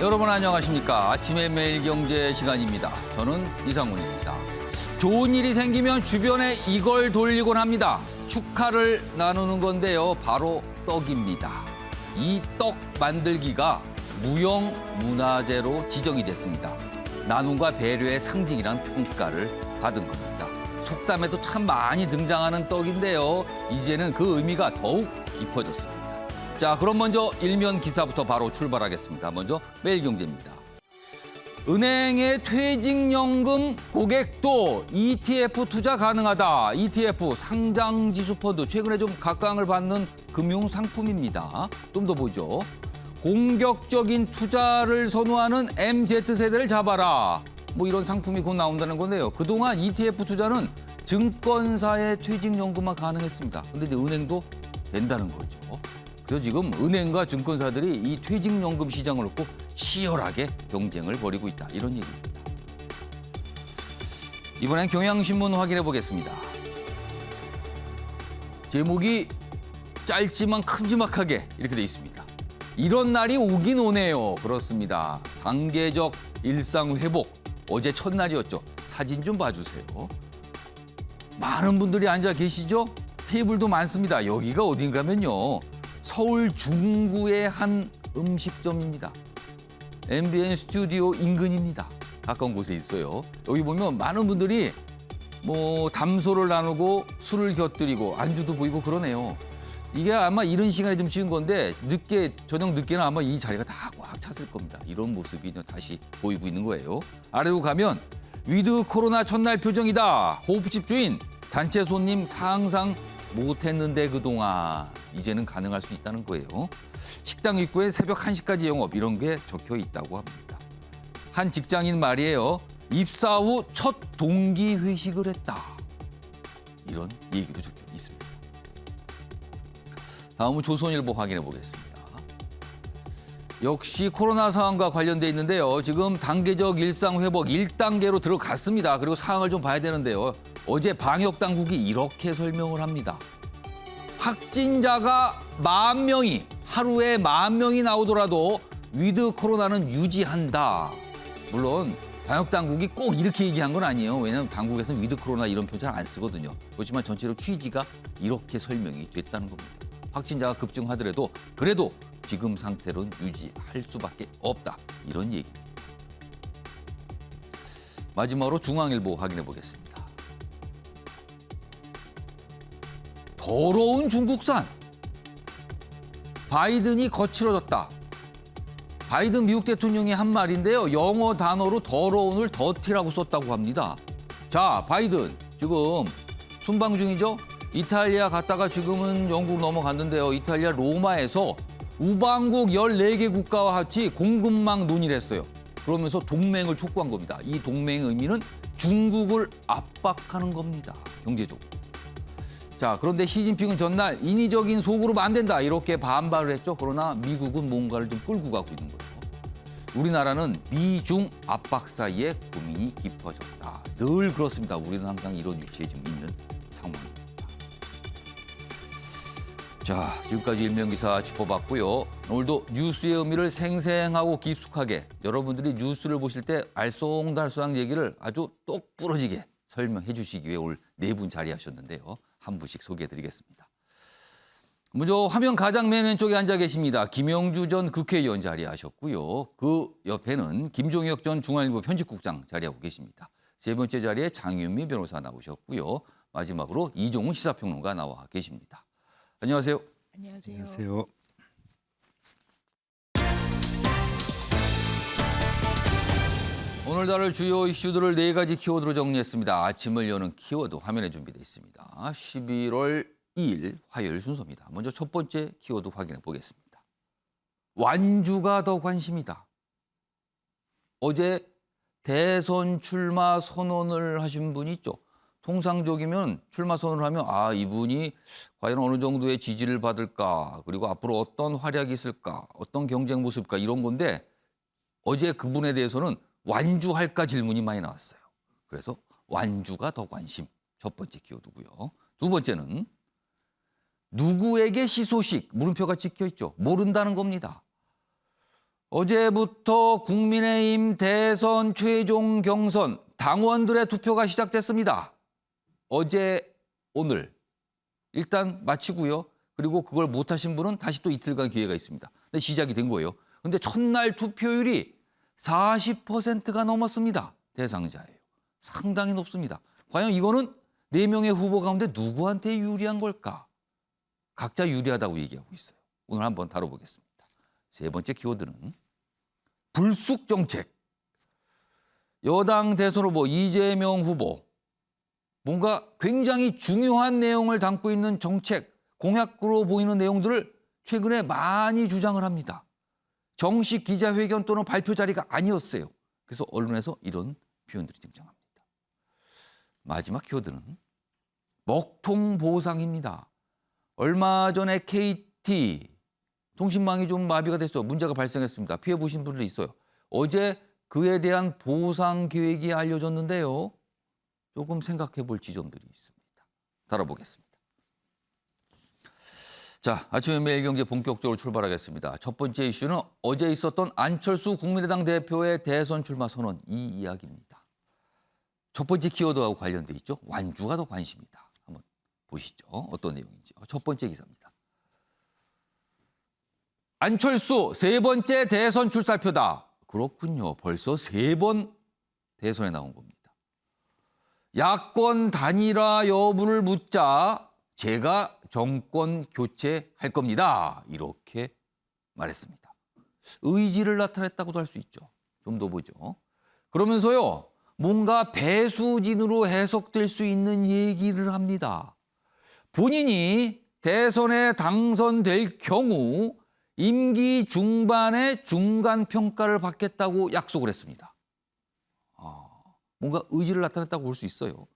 여러분 안녕하십니까. 아침의 매일경제 시간입니다. 저는 이상훈입니다. 좋은 일이 생기면 주변에 이걸 돌리곤 합니다. 축하를 나누는 건데요. 바로 떡입니다. 이 떡 만들기가 무형문화재로 지정이 됐습니다. 나눔과 배려의 상징이란 평가를 받은 겁니다. 속담에도 참 많이 등장하는 떡인데요. 이제는 그 의미가 더욱 깊어졌습니다. 자, 그럼 먼저 일면 기사부터 바로 출발하겠습니다. 먼저 매일경제입니다. 은행의 퇴직연금 고객도 ETF 투자 가능하다. ETF 상장지수펀드 최근에 좀 각광을 받는 금융상품입니다. 좀 더 보죠. 공격적인 투자를 선호하는 MZ세대를 잡아라. 뭐 이런 상품이 곧 나온다는 건데요. 그동안 ETF 투자는 증권사의 퇴직연금만 가능했습니다. 근데 이제 은행도 된다는 거죠. 그래서 지금 은행과 증권사들이 이 퇴직연금 시장을 놓고 치열하게 경쟁을 벌이고 있다. 이런 얘기입니다. 이번엔 경향신문 확인해 보겠습니다. 제목이 짧지만 큼지막하게 이렇게 돼 있습니다. 이런 날이 오긴 오네요. 그렇습니다. 단계적 일상 회복. 어제 첫날이었죠. 사진 좀 봐주세요. 많은 분들이 앉아 계시죠? 테이블도 많습니다. 여기가 어딘가면요. 서울 중구의 한 음식점입니다. MBN 스튜디오 인근입니다. 가까운 곳에 있어요. 여기 보면 많은 분들이 뭐 담소를 나누고 술을 곁들이고 안주도 보이고 그러네요. 이게 아마 이런 시간에 좀 지은 건데 저녁 늦게는 아마 이 자리가 다 꽉 찼을 겁니다. 이런 모습이 다시 보이고 있는 거예요. 아래로 가면 위드 코로나 첫날 표정이다. 호프집 주인 단체 손님 상상 못했는데 그동안 이제는 가능할 수 있다는 거예요. 식당 입구에 새벽 1시까지 영업 이런 게 적혀 있다고 합니다. 한 직장인 말이에요. 입사 후 첫 동기 회식을 했다. 이런 얘기도 적혀 있습니다. 다음은 조선일보 확인해 보겠습니다. 역시 코로나 상황과 관련돼 있는데요. 지금 단계적 일상 회복 1단계로 들어갔습니다. 그리고 상황을 좀 봐야 되는데요. 어제 방역 당국이 이렇게 설명을 합니다. 확진자가 10,000명이 하루에 10,000명이 나오더라도 위드 코로나는 유지한다. 물론 방역 당국이 꼭 이렇게 얘기한 건 아니에요. 왜냐하면 당국에서는 위드 코로나 이런 표현 잘 안 쓰거든요. 그렇지만 전체로 취지가 이렇게 설명이 됐다는 겁니다. 확진자가 급증하더라도 그래도 지금 상태로는 유지할 수밖에 없다. 이런 얘기입니다. 마지막으로 중앙일보 확인해 보겠습니다. 더러운 중국산. 바이든이 거칠어졌다. 바이든 미국 대통령이 한 말인데요. 영어 단어로 더러운을 더티라고 썼다고 합니다. 자, 바이든 지금 순방 중이죠. 이탈리아 갔다가 지금은 영국 넘어갔는데요. 이탈리아 로마에서 우방국 14개 국가와 같이 공급망 논의를 했어요. 그러면서 동맹을 촉구한 겁니다. 이 동맹의 의미는 중국을 압박하는 겁니다. 경제적으로. 자, 그런데 시진핑은 전날 인위적인 소그룹 안 된다 이렇게 반발을 했죠. 그러나 미국은 뭔가를 좀 끌고 가고 있는 거예요. 우리나라는 미중 압박 사이에 고민이 깊어졌다. 늘 그렇습니다. 우리는 항상 이런 위치에 좀 있는 상황입니다. 자, 지금까지 일면기사 짚어봤고요. 오늘도 뉴스의 의미를 생생하고 깊숙하게 여러분들이 뉴스를 보실 때 알쏭달쏭한 얘기를 아주 똑부러지게 설명해 주시기 위해 오늘 4분 자리하셨는데요. 한 분씩 소개해드리겠습니다. 먼저 화면 가장 맨 왼쪽에 앉아 계십니다. 김영주 전 국회의원 자리하셨고요. 그 옆에는 김종혁 전 중앙일보 편집국장 자리하고 계십니다. 세 번째 자리에 장윤미 변호사 나오셨고요. 마지막으로 이종훈 시사평론가 나와 계십니다. 안녕하세요. 안녕하세요. 안녕하세요. 오늘 다룰 주요 이슈들을 4가지 키워드로 정리했습니다. 아침을 여는 키워드 화면에 준비되어 있습니다. 11월 2일 화요일 순서입니다. 먼저 첫 번째 키워드 확인해 보겠습니다. 완주가 더 관심이다. 어제 대선 출마 선언을 하신 분이 있죠. 통상적이면 출마 선언을 하면 이분이 과연 어느 정도의 지지를 받을까, 그리고 앞으로 어떤 활약이 있을까, 어떤 경쟁 모습일까 이런 건데 어제 그분에 대해서는 완주할까 질문이 많이 나왔어요. 그래서 완주가 더 관심, 첫 번째 키워드고요. 두 번째는 누구에게 시소식, 물음표가 찍혀 있죠. 모른다는 겁니다. 어제부터 국민의힘 대선 최종 경선 당원들의 투표가 시작됐습니다. 어제, 오늘 일단 마치고요. 그리고 그걸 못하신 분은 다시 또 이틀간 기회가 있습니다. 근데 시작이 된 거예요. 근데 첫날 투표율이 40%가 넘었습니다. 대상자예요. 상당히 높습니다. 과연 이거는 4명의 후보 가운데 누구한테 유리한 걸까? 각자 유리하다고 얘기하고 있어요. 오늘 한번 다뤄보겠습니다. 세 번째 키워드는 불쑥 정책. 여당 대선 후보 이재명 후보. 뭔가 굉장히 중요한 내용을 담고 있는 정책, 공약으로 보이는 내용들을 최근에 많이 주장을 합니다. 정식 기자회견 또는 발표 자리가 아니었어요. 그래서 언론에서 이런 표현들이 등장합니다. 마지막 키워드는 먹통 보상입니다. 얼마 전에 KT 통신망이 좀 마비가 돼서 문제가 발생했습니다. 피해 보신 분들이 있어요. 어제 그에 대한 보상 계획이 알려졌는데요. 조금 생각해 볼 지점들이 있습니다. 다뤄보겠습니다. 자, 아침에 매일경제 본격적으로 출발하겠습니다. 첫 번째 이슈는 어제 있었던 안철수 국민의당 대표의 대선 출마 선언, 이 이야기입니다. 첫 번째 키워드하고 관련돼 있죠. 완주가 더 관심이다. 한번 보시죠. 어떤 내용인지. 첫 번째 기사입니다. 안철수 세 번째 대선 출사표다. 그렇군요. 벌써 3번 대선에 나온 겁니다. 야권 단일화 여부를 묻자 제가 정권 교체할 겁니다. 이렇게 말했습니다. 의지를 나타냈다고도 할 수 있죠. 좀 더 보죠. 그러면서요. 뭔가 배수진으로 해석될 수 있는 얘기를 합니다. 본인이 대선에 당선될 경우 임기 중반에 중간평가를 받겠다고 약속을 했습니다. 뭔가 의지를 나타냈다고 볼 수 있어요.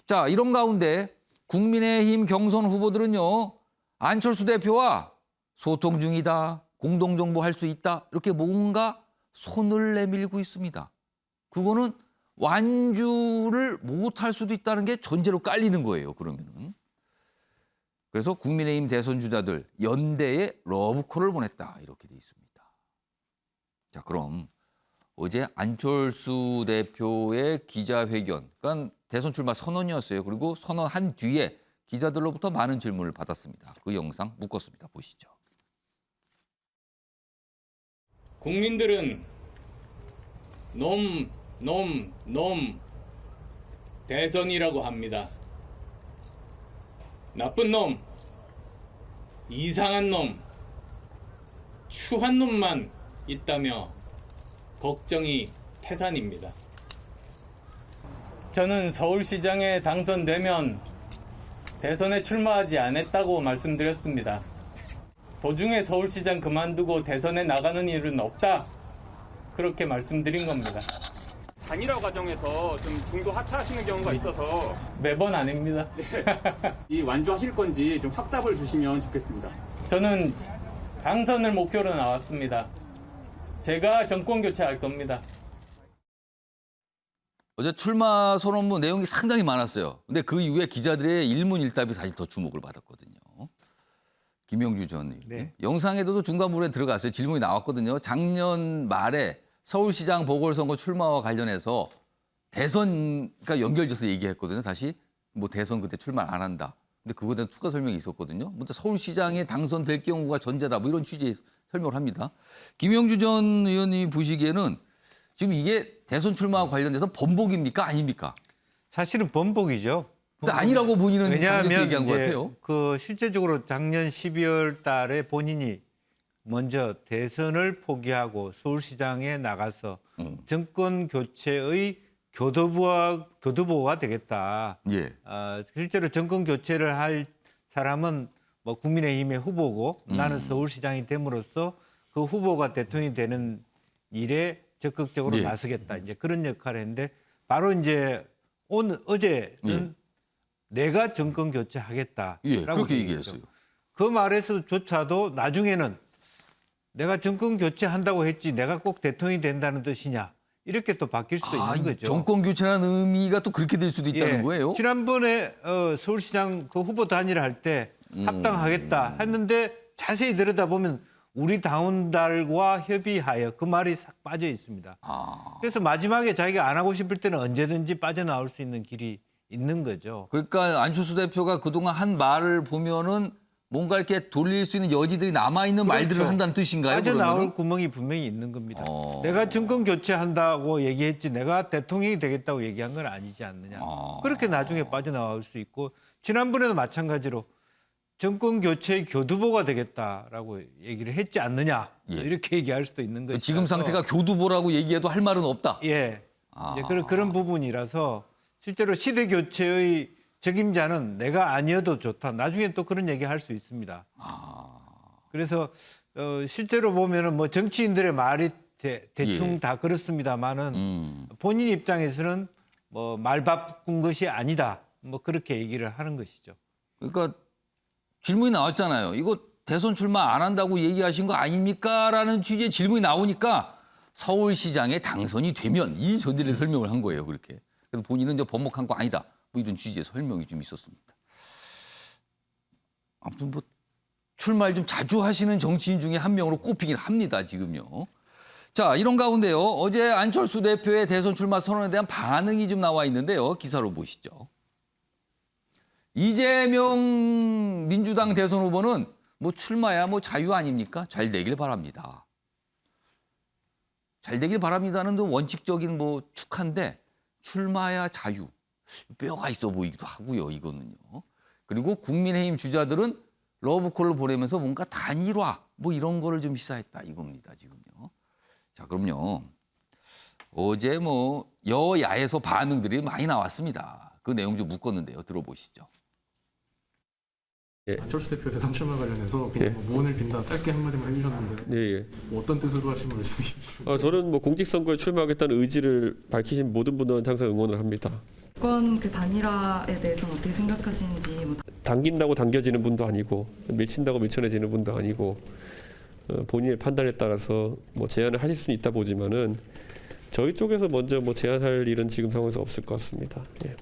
자, 이런 가운데 국민의힘 경선 후보들은요. 안철수 대표와 소통 중이다. 공동정보 할 수 있다. 이렇게 뭔가 손을 내밀고 있습니다. 그거는 완주를 못할 수도 있다는 게 전제로 깔리는 거예요. 그러면은. 그래서 국민의힘 대선 주자들 연대에 러브콜을 보냈다. 이렇게 돼 있습니다. 자, 그럼 어제 안철수 대표의 기자회견, 그러니까 대선 출마 선언이었어요. 그리고 선언한 뒤에 기자들로부터 많은 질문을 받았습니다. 그 영상 묶었습니다. 보시죠. 국민들은 놈 대선이라고 합니다. 나쁜 놈, 이상한 놈, 추한 놈만 있다며 걱정이 태산입니다. 저는 서울시장에 당선되면 대선에 출마하지 않았다고 말씀드렸습니다. 도중에 서울시장 그만두고 대선에 나가는 일은 없다. 그렇게 말씀드린 겁니다. 단일화 과정에서 좀 중도 하차하시는 경우가 있어서 매번 아닙니다. 이 완주하실 건지 좀 확답을 주시면 좋겠습니다. 저는 당선을 목표로 나왔습니다. 제가 정권 교체할 겁니다. 어제 출마 선언문 내용이 상당히 많았어요. 근데 그 이후에 기자들의 일문일답이 사실 더 주목을 받았거든요. 김영주 전 의원. 네. 영상에도 중간부분에 들어갔어요. 질문이 나왔거든요. 작년 말에 서울시장 보궐선거 출마와 관련해서 대선과 연결돼서 얘기했거든요. 다시 뭐 대선 그때 출마 안 한다. 근데 그거에 대한 추가 설명이 있었거든요. 근데 서울시장에 당선될 경우가 전제다. 뭐 이런 취지의 설명을 합니다. 김영주 전 의원님이 보시기에는 지금 이게 대선 출마와 관련돼서 번복입니까? 아닙니까? 사실은 번복이죠. 근데 아니라고 본인은 강력히 왜냐하면 얘기한 것 이제 같아요. 그 실제적으로 작년 12월 달에 본인이 먼저 대선을 포기하고 서울시장에 나가서 정권 교체의 교두보가 되겠다. 예. 실제로 정권 교체를 할 사람은 뭐 국민의힘의 후보고 나는 서울시장이 됨으로써 그 후보가 대통령이 되는 일에 적극적으로 예. 나서겠다. 이제 그런 역할을 했는데 바로 이제 어제는 내가 정권 교체하겠다라고 예, 그렇게 얘기했죠. 얘기했어요. 그 말에서조차도 나중에는 내가 정권 교체한다고 했지 내가 꼭 대통령이 된다는 뜻이냐 이렇게 또 바뀔 수도 있는 거죠. 정권 교체라는 의미가 또 그렇게 될 수도 있다는 예. 거예요. 지난번에 서울시장 그 후보 단일화 할 때 합당하겠다 했는데 자세히 들여다보면 우리 당원들과 협의하여 그 말이 싹 빠져 있습니다. 그래서 마지막에 자기가 안 하고 싶을 때는 언제든지 빠져나올 수 있는 길이 있는 거죠. 그러니까 안철수 대표가 그동안 한 말을 보면은 뭔가 이렇게 돌릴 수 있는 여지들이 남아있는 말들을 그렇죠. 한다는 뜻인가요? 빠져나올 그러면은? 구멍이 분명히 있는 겁니다. 내가 정권 교체한다고 얘기했지 내가 대통령이 되겠다고 얘기한 건 아니지 않느냐. 그렇게 나중에 빠져나올 수 있고 지난번에도 마찬가지로 정권 교체의 교두보가 되겠다라고 얘기를 했지 않느냐. 예. 이렇게 얘기할 수도 있는 거죠. 지금 상태가 교두보라고 얘기해도 할 말은 없다. 예. 이제 그런 부분이라서 실제로 시대 교체의 적임자는 내가 아니어도 좋다. 나중에 또 그런 얘기 할 수 있습니다. 그래서 실제로 보면은 뭐 정치인들의 말이 대충 예. 다 그렇습니다만은 본인 입장에서는 뭐 말 바꾼 것이 아니다. 뭐 그렇게 얘기를 하는 것이죠. 그러니까 질문이 나왔잖아요. 이거 대선 출마 안 한다고 얘기하신 거 아닙니까? 라는 취지의 질문이 나오니까 서울시장에 당선이 되면 이 저들의 설명을 한 거예요. 그렇게. 그래서 본인은 이제 번복한 거 아니다. 뭐 이런 취지의 설명이 좀 있었습니다. 아무튼 뭐 출마를 좀 자주 하시는 정치인 중에 한 명으로 꼽히긴 합니다. 지금요. 자, 이런 가운데요. 어제 안철수 대표의 대선 출마 선언에 대한 반응이 좀 나와 있는데요. 기사로 보시죠. 이재명 민주당 대선 후보는 뭐 출마야 뭐 자유 아닙니까? 잘 되길 바랍니다. 잘 되길 바랍니다는 원칙적인 뭐 축한데 출마야 자유. 뼈가 있어 보이기도 하고요. 이거는요. 그리고 국민의힘 주자들은 러브콜을 보내면서 뭔가 단일화 뭐 이런 거를 좀 시사했다 이겁니다. 지금요. 자, 그럼요. 어제 뭐 여야에서 반응들이 많이 나왔습니다. 그 내용 좀 묶었는데요. 들어보시죠. 안철수 대표 대선 출마 관련해서 그냥 뭐 무언을 빈다 짧게 한마디만 해주셨는데 예. 뭐 어떤 뜻으로 하신 말씀이신지. 저는 뭐 공직선거에 출마하겠다는 의지를 밝히신 모든 분들은 항상 응원을 합니다. 정권 그 단일화에 대해서는 어떻게 생각하시는지 뭐. 당긴다고 당겨지는 분도 아니고 밀친다고 밀쳐내지는 분도 아니고 본인의 판단에 따라서 뭐 제안을 하실 수는 있다 보지만은 저희 쪽에서 먼저 뭐 제안할 일은 지금 상황에서 없을 것 같습니다. 예.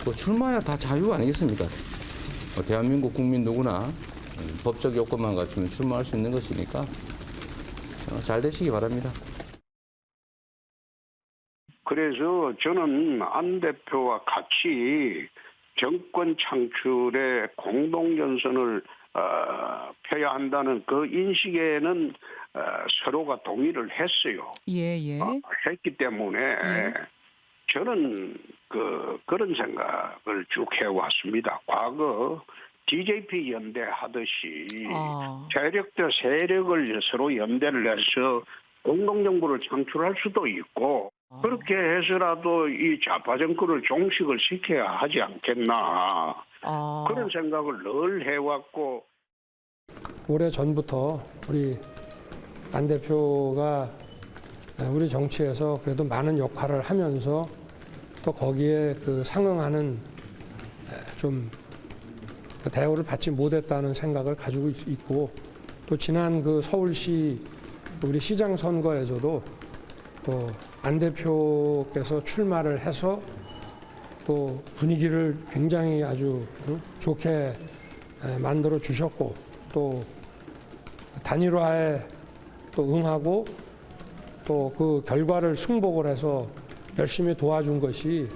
뭐 출마야 다 자유 아니겠습니까? 대한민국 국민 누구나 법적 요건만 갖추면 출마할 수 있는 것이니까 잘 되시기 바랍니다. 그래서 저는 안 대표와 같이 정권 창출에 공동전선을 펴야 한다는 그 인식에는 서로가 동의를 했어요. 예. 했기 때문에 저는 그런 생각을 쭉 해왔습니다. 과거 DJP 연대 하듯이 세력대 세력을 서로 연대를 해서 공동정부를 창출할 수도 있고 그렇게 해서라도 이 좌파 정권을 종식을 시켜야 하지 않겠나 그런 생각을 늘 해왔고 오래 전부터 우리 안 대표가 우리 정치에서 그래도 많은 역할을 하면서 또 거기에 그 상응하는 좀 대우를 받지 못했다는 생각을 가지고 있고 또 지난 그 서울시 우리 시장 선거에서도 또 안 대표께서 출마를 해서 또 분위기를 굉장히 아주 좋게 만들어 주셨고 또 단일화에 또 응하고 또 그 결과를 승복을 해서 열심히 도와준 것이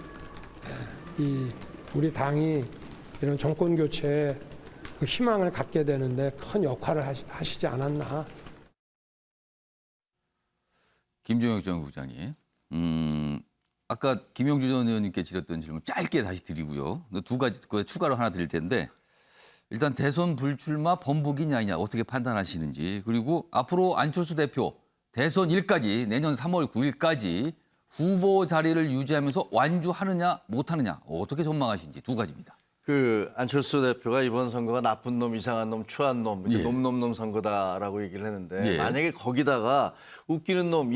이 우리 당이 이런 정권 교체에 그 희망을 갖게 되는데 큰 역할을 하시지 않았나. 김종혁 전 국장님. 아까 김영주 전 의원님께 드렸던 질문 짧게 다시 드리고요. 두 가지 추가로 하나 드릴 텐데 일단 대선 불출마 번복이냐 아니냐 어떻게 판단하시는지 그리고 앞으로 안철수 대표 대선 일까지 내년 3월 9일까지 후보 자리를 유지하면서 완주하느냐 못하느냐 어떻게 전망하시는지 두 가지입니다. 안철수 대표가 이번 선거가 나쁜 놈, 이상한 놈, 추한 놈, 예. 놈 선거다라고 얘기를 했는데 예. 만약에 거기다가 웃기는 놈,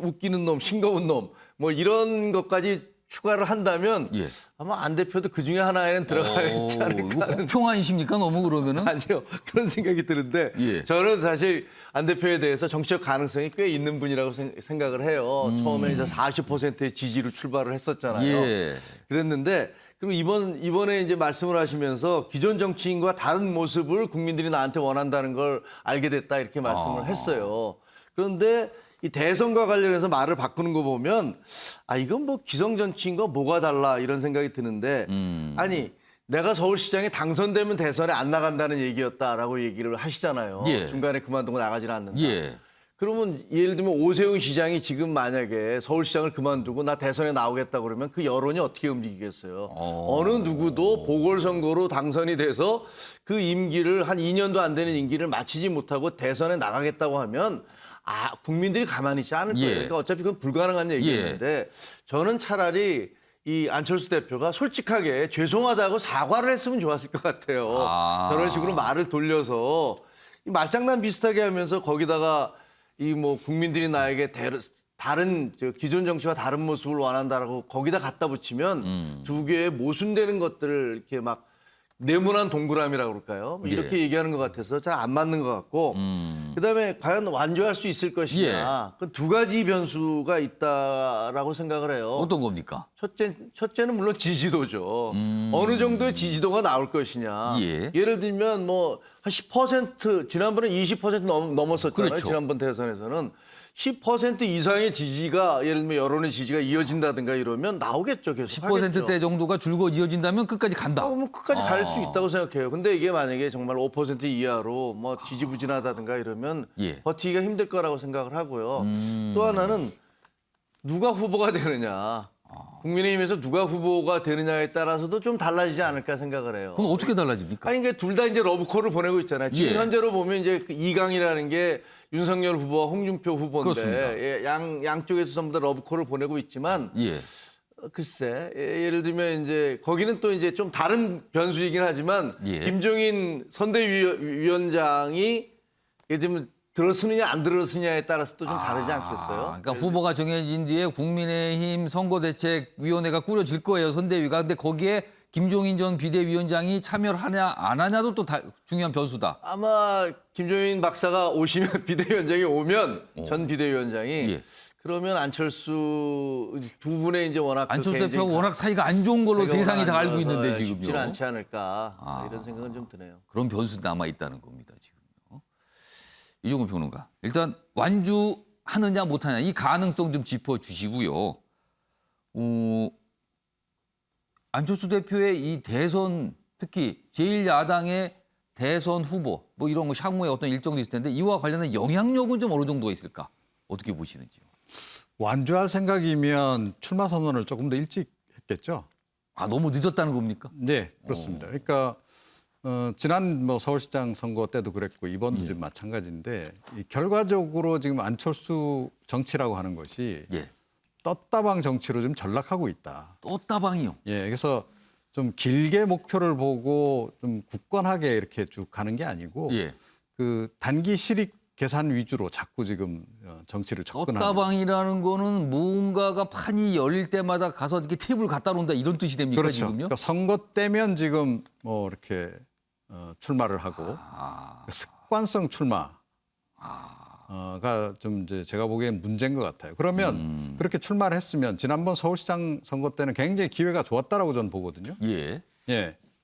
웃기는 놈, 싱거운 놈 뭐 이런 것까지 추가를 한다면 예. 아마 안 대표도 그 중에 하나에는 들어가 있지 않을까. 이거 혹평아이십니까 너무 그러면은? 아니요. 그런 생각이 드는데 예. 저는 사실 안 대표에 대해서 정치적 가능성이 꽤 있는 분이라고 생각을 해요. 처음에 이제 40%의 지지로 출발을 했었잖아요. 예. 그랬는데 그럼 이번에 이제 말씀을 하시면서 기존 정치인과 다른 모습을 국민들이 나한테 원한다는 걸 알게 됐다 이렇게 말씀을 했어요. 그런데 이 대선과 관련해서 말을 바꾸는 거 보면 이건 뭐 기성 정치인과 뭐가 달라 이런 생각이 드는데 아니 내가 서울시장에 당선되면 대선에 안 나간다는 얘기였다라고 얘기를 하시잖아요. 예. 중간에 그만두고 나가질 않는다. 예. 그러면 예를 들면 오세훈 시장이 지금 만약에 서울시장을 그만두고 나 대선에 나오겠다 그러면 그 여론이 어떻게 움직이겠어요. 어느 누구도 보궐선거로 당선이 돼서 그 임기를 한 2년도 안 되는 임기를 마치지 못하고 대선에 나가겠다고 하면 국민들이 가만히 있지 않을 거예요. 예. 그러니까 어차피 그건 불가능한 얘기인데 저는 차라리 이 안철수 대표가 솔직하게 죄송하다고 사과를 했으면 좋았을 것 같아요. 저런 식으로 말을 돌려서 이 말장난 비슷하게 하면서 거기다가 이 뭐 국민들이 나에게 다른 기존 정치와 다른 모습을 원한다라고 거기다 갖다 붙이면 두 개의 모순되는 것들을 이렇게 막 네모난 동그라미라고 그럴까요? 뭐 이렇게 얘기하는 것 같아서 잘 안 맞는 것 같고 그다음에 과연 완주할 수 있을 것이냐. 그 두 가지 변수가 있다라고 생각을 해요. 어떤 겁니까? 첫째는 물론 지지도죠. 어느 정도의 지지도가 나올 것이냐. 예를 들면 뭐 한 10% 지난번에 20% 넘었었잖아요. 그렇죠. 지난번 대선에서는 10% 이상의 지지가 예를 들면 여론의 지지가 이어진다든가 이러면 나오겠죠. 계속 10%대 정도가 줄곧 이어진다면 끝까지 간다. 뭐 끝까지 갈 수 있다고 생각해요. 근데 이게 만약에 정말 5% 이하로 뭐 지지부진하다든가 이러면 버티기가 힘들 거라고 생각을 하고요. 또 하나는 누가 후보가 되느냐. 국민의힘에서 누가 후보가 되느냐에 따라서도 좀 달라지지 않을까 생각을 해요. 그럼 어떻게 달라집니까? 아니, 그러니까 둘 다 이제 러브콜을 보내고 있잖아요. 지금 현재로 보면 이제 그 이강이라는 게 윤석열 후보와 홍준표 후보인데 양쪽에서 전부 다 러브콜을 보내고 있지만 글쎄 예를 들면 이제 거기는 또 이제 좀 다른 변수이긴 하지만 김종인 선대위원장이 예를 들면 들었으느냐 안 들었으냐에 따라서 또 좀 다르지 않겠어요? 그러니까 후보가 정해진 뒤에 국민의힘 선거대책위원회가 꾸려질 거예요, 선대위가. 근데 거기에 김종인 전 비대위원장이 참여를 하냐 안 하냐도 또 중요한 변수다. 아마 김종인 박사가 오시면 비대위원장이 오면 전 비대위원장이 그러면 안철수 두 분의 이제 워낙 안철수 대표가 워낙 사이가 안 좋은 걸로 세상이 다 알고 있는데 지금요. 쉽지는 않지 않을까 이런 생각은 좀 드네요. 그런 변수 남아 있다는 겁니다 지금요. 이종근 평론가, 일단 완주하느냐 못하느냐 이 가능성 좀 짚어주시고요. 안철수 대표의 이 대선 특히 제1야당의 대선 후보 뭐 이런 거 향후에 어떤 일정도 있을 텐데 이와 관련된 영향력은 좀 어느 정도가 있을까? 어떻게 보시는지요? 완주할 생각이면 출마 선언을 조금 더 일찍 했겠죠. 너무 늦었다는 겁니까? 네, 그렇습니다. 그러니까 지난 뭐 서울시장 선거 때도 그랬고 이번도 좀 마찬가지인데 결과적으로 지금 안철수 정치라고 하는 것이 떴다방 정치로 좀 전락하고 있다. 떴다방이요? 그래서 좀 길게 목표를 보고 좀 굳건하게 이렇게 쭉 가는 게 아니고 그 단기 실익 계산 위주로 자꾸 지금 정치를 접근하는. 떴다방이라는 거는 뭔가가 판이 열릴 때마다 가서 이렇게 테이블 갖다 놓는다 이런 뜻이 됩니까? 그렇죠. 지금요? 그러니까 선거 때면 지금 뭐 이렇게 출마를 하고 습관성 출마가 좀 이제 제가 보기엔 문제인 것 같아요. 그러면 그렇게 출마를 했으면 지난번 서울시장 선거 때는 굉장히 기회가 좋았다라고 저는 보거든요.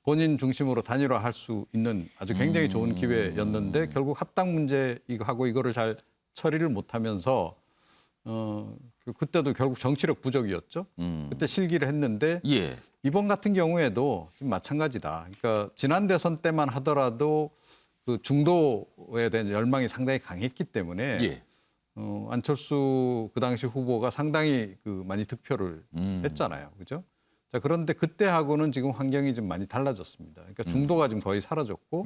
본인 중심으로 단일화할 수 있는 아주 굉장히 좋은 기회였는데 결국 합당 문제 이거 하고 이거를 잘 처리를 못하면서 그때도 결국 정치력 부족이었죠. 그때 실기를 했는데 이번 같은 경우에도 좀 마찬가지다. 그러니까 지난 대선 때만 하더라도 그 중도에 대한 열망이 상당히 강했기 때문에 안철수 그 당시 후보가 상당히 그 많이 득표를 했잖아요, 그죠? 자, 그런데 그때하고는 지금 환경이 좀 많이 달라졌습니다. 그러니까 중도가 지금 거의 사라졌고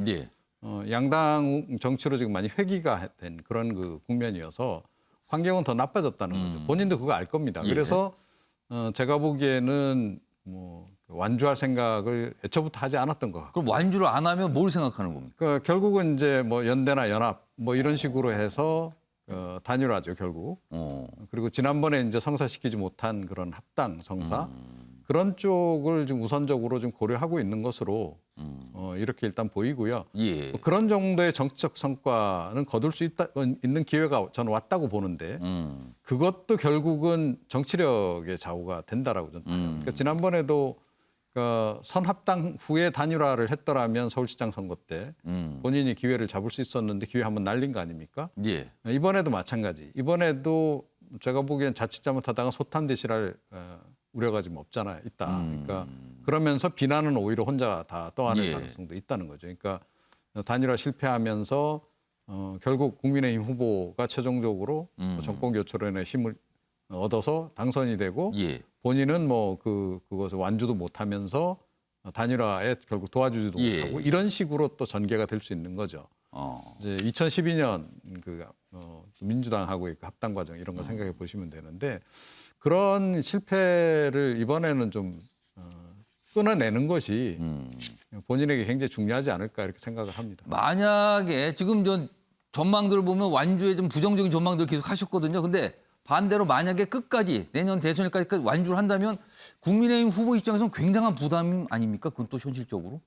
양당 정치로 지금 많이 회귀가 된 그런 그 국면이어서 환경은 더 나빠졌다는 거죠. 본인도 그거 알 겁니다. 그래서 제가 보기에는 뭐 완주할 생각을 애초부터 하지 않았던 것 같고. 그럼 완주를 안 하면 뭘 생각하는 겁니까? 그러니까 결국은 이제 뭐 연대나 연합 뭐 이런 식으로 해서 단일화죠, 결국. 그리고 지난번에 이제 성사시키지 못한 그런 합당 성사 그런 쪽을 좀 우선적으로 좀 고려하고 있는 것으로 이렇게 일단 보이고요. 뭐 그런 정도의 정치적 성과는 거둘 수 있는 기회가 저는 왔다고 보는데 그것도 결국은 정치력의 좌우가 된다라고 저는 봐요. 그러니까 지난번에도 그러니까 선합당 후에 단일화를 했더라면 서울시장 선거 때 본인이 기회를 잡을 수 있었는데 기회 한번 날린 거 아닙니까? 예. 이번에도 마찬가지. 이번에도 제가 보기엔 자칫 잘못하다가 소탄대실할 우려가 지금 없잖아요. 있다. 그러니까 그러면서 비난은 오히려 혼자 다 떠안을 가능성도 있다는 거죠. 그러니까 단일화 실패하면서 결국 국민의힘 후보가 최종적으로 정권 교체론의 힘을 얻어서 당선이 되고 본인은 뭐 그것을 완주도 못하면서 단일화에 결국 도와주지도 못하고 이런 식으로 또 전개가 될 수 있는 거죠. 이제 2012년 민주당하고의 합당 과정 이런 거 생각해 보시면 되는데 그런 실패를 이번에는 좀 끊어내는 것이 본인에게 굉장히 중요하지 않을까 이렇게 생각을 합니다. 만약에 지금 저 전망들을 보면 완주에 좀 부정적인 전망들을 계속 하셨거든요. 근데 반대로 만약에 끝까지 내년 대선까지 완주를 한다면 국민의힘 후보 입장에서는 굉장한 부담 아닙니까? 그건 또 현실적으로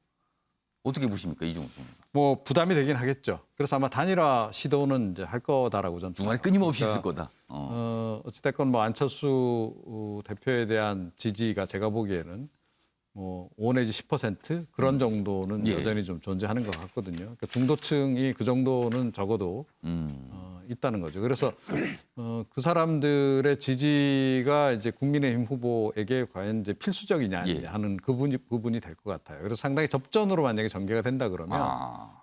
어떻게 보십니까, 이종욱 의원님? 뭐 부담이 되긴 하겠죠. 그래서 아마 단일화 시도는 이제 할 거다라고 저는 중간에 끊임없이 있을 거다. 어찌됐건 뭐 안철수 대표에 대한 지지가 제가 보기에는 뭐 5 내지 10% 그런 정도는 여전히 좀 존재하는 것 같거든요. 그러니까 중도층이 그 정도는 적어도 있다는 거죠. 그래서 그 사람들의 지지가 이제 국민의힘 후보에게 과연 이제 필수적이냐 아니냐 하는 그 부분이 될 것 같아요. 그래서 상당히 접전으로 만약에 전개가 된다 그러면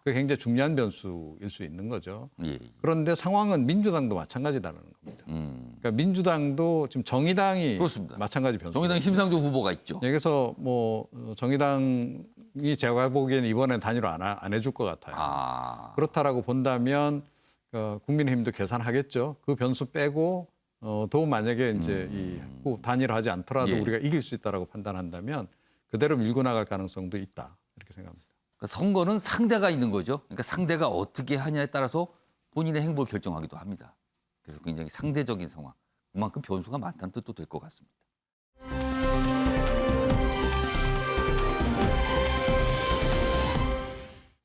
그게 굉장히 중요한 변수일 수 있는 거죠. 그런데 상황은 민주당도 마찬가지라는 겁니다. 그러니까 민주당도 지금 정의당이 그렇습니다. 마찬가지 변수. 정의당 심상정 후보가 있죠. 그래서 뭐 정의당이 제가 보기에는 이번엔 단일화 안 해줄 것 같아요. 그렇다라고 본다면 국민의힘도 계산하겠죠. 그 변수 빼고 또 만약에 이제 이 단일화하지 않더라도 우리가 이길 수 있다라고 판단한다면 그대로 밀고 나갈 가능성도 있다 이렇게 생각합니다. 그러니까 선거는 상대가 있는 거죠. 그러니까 상대가 어떻게 하냐에 따라서 본인의 행보를 결정하기도 합니다. 그래서 굉장히 상대적인 상황, 그만큼 변수가 많다는 뜻도 될 것 같습니다.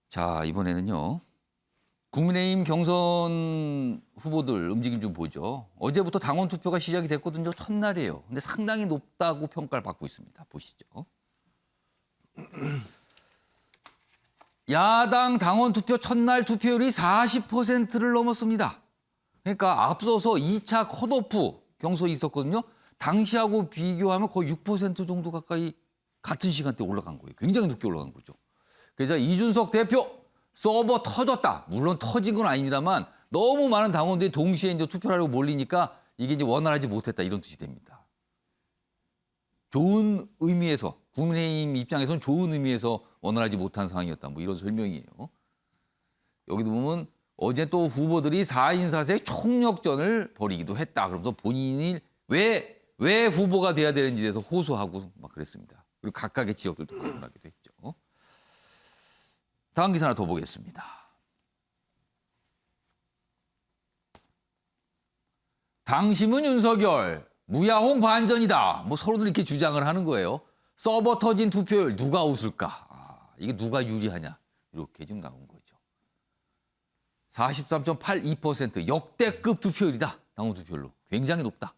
자, 이번에는요. 국민의힘 경선 후보들 움직임 좀 보죠. 어제부터 당원 투표가 시작이 됐거든요. 첫날이에요. 근데 상당히 높다고 평가를 받고 있습니다. 보시죠. 야당 당원 투표 첫날 투표율이 40%를 넘었습니다. 그러니까 앞서서 2차 컷오프 경선이 있었거든요. 당시하고 비교하면 거의 6% 정도 가까이 같은 시간대에 올라간 거예요. 굉장히 높게 올라간 거죠. 그래서 이준석 대표 서버 터졌다. 물론 터진 건 아닙니다만 너무 많은 당원들이 동시에 이제 투표를 하려고 몰리니까 이게 이제 원활하지 못했다 이런 뜻이 됩니다. 좋은 의미에서 국민의힘 입장에서는 좋은 의미에서 원활하지 못한 상황이었다. 뭐 이런 설명이에요. 여기도 보면 어제 또 후보들이 4인 4색 총력전을 벌이기도 했다. 그러면서 본인이 왜 후보가 돼야 되는지에 대해서 호소하고 막 그랬습니다. 그리고 각각의 지역들도 거론하기도 했죠. 다음 기사 하나 더 보겠습니다. 당심은 윤석열, 무야홍 반전이다. 뭐 서로들 이렇게 주장을 하는 거예요. 서버 터진 투표율 누가 웃을까? 이게 누가 유리하냐? 이렇게 지금 나온 거죠. 43.82% 역대급 투표율이다. 당원 투표율로. 굉장히 높다.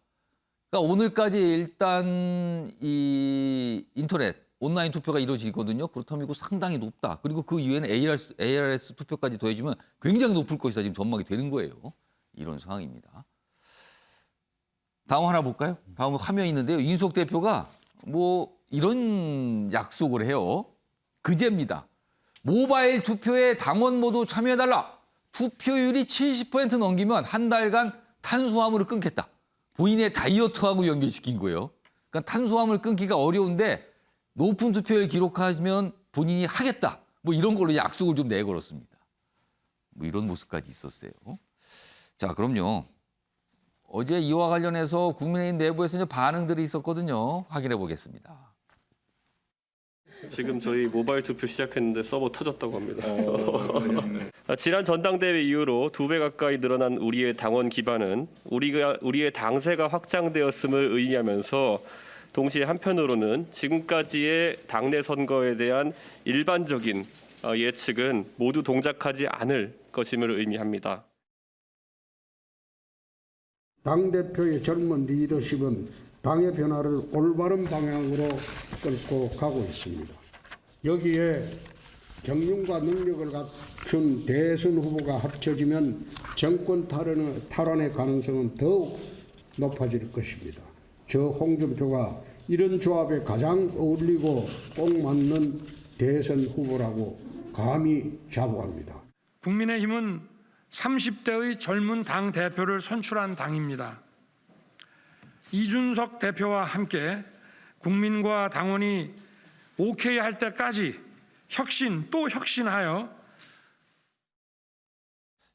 그러니까 오늘까지 일단 이 인터넷 온라인 투표가 이루어지거든요. 그렇다면 이거 상당히 높다. 그리고 그 이후에는 ARS 투표까지 더해주면 굉장히 높을 것이다. 지금 전망이 되는 거예요. 이런 상황입니다. 다음 하나 볼까요? 다음 화면이 있는데요. 이준석 대표가 뭐 이런 약속을 해요. 그제입니다. 모바일 투표에 당원 모두 참여해달라. 투표율이 70% 넘기면 한 달간 탄수화물을 끊겠다. 본인의 다이어트하고 연결시킨 거예요. 그러니까 탄수화물 끊기가 어려운데 높은 투표율 기록하면 본인이 하겠다. 뭐 이런 걸로 약속을 좀 내걸었습니다. 뭐 이런 모습까지 있었어요. 자, 그럼요. 어제 이와 관련해서 국민의힘 내부에서 이제 반응들이 있었거든요. 확인해 보겠습니다. 지금 저희 모바일 투표 시작했는데 서버 터졌다고 합니다. 지난 전당대회 이후로 2배 가까이 늘어난 우리의 당원 기반은 우리의 당세가 확장되었음을 의미하면서 동시에 한편으로는 지금까지의 당내 선거에 대한 일반적인 예측은 모두 동작하지 않을 것임을 의미합니다. 당대표의 젊은 리더십은 당의 변화를 올바른 방향으로 끌고 가고 있습니다. 여기에 경륜과 능력을 갖춘 대선 후보가 합쳐지면 정권 탈환의 가능성은 더욱 높아질 것입니다. 저 홍준표가 이런 조합에 가장 어울리고 꼭 맞는 대선 후보라고 감히 자부합니다. 국민의힘은 30대의 젊은 당 대표를 선출한 당입니다. 이준석 대표와 함께 국민과 당원이 오케이 할 때까지 혁신 또 혁신하여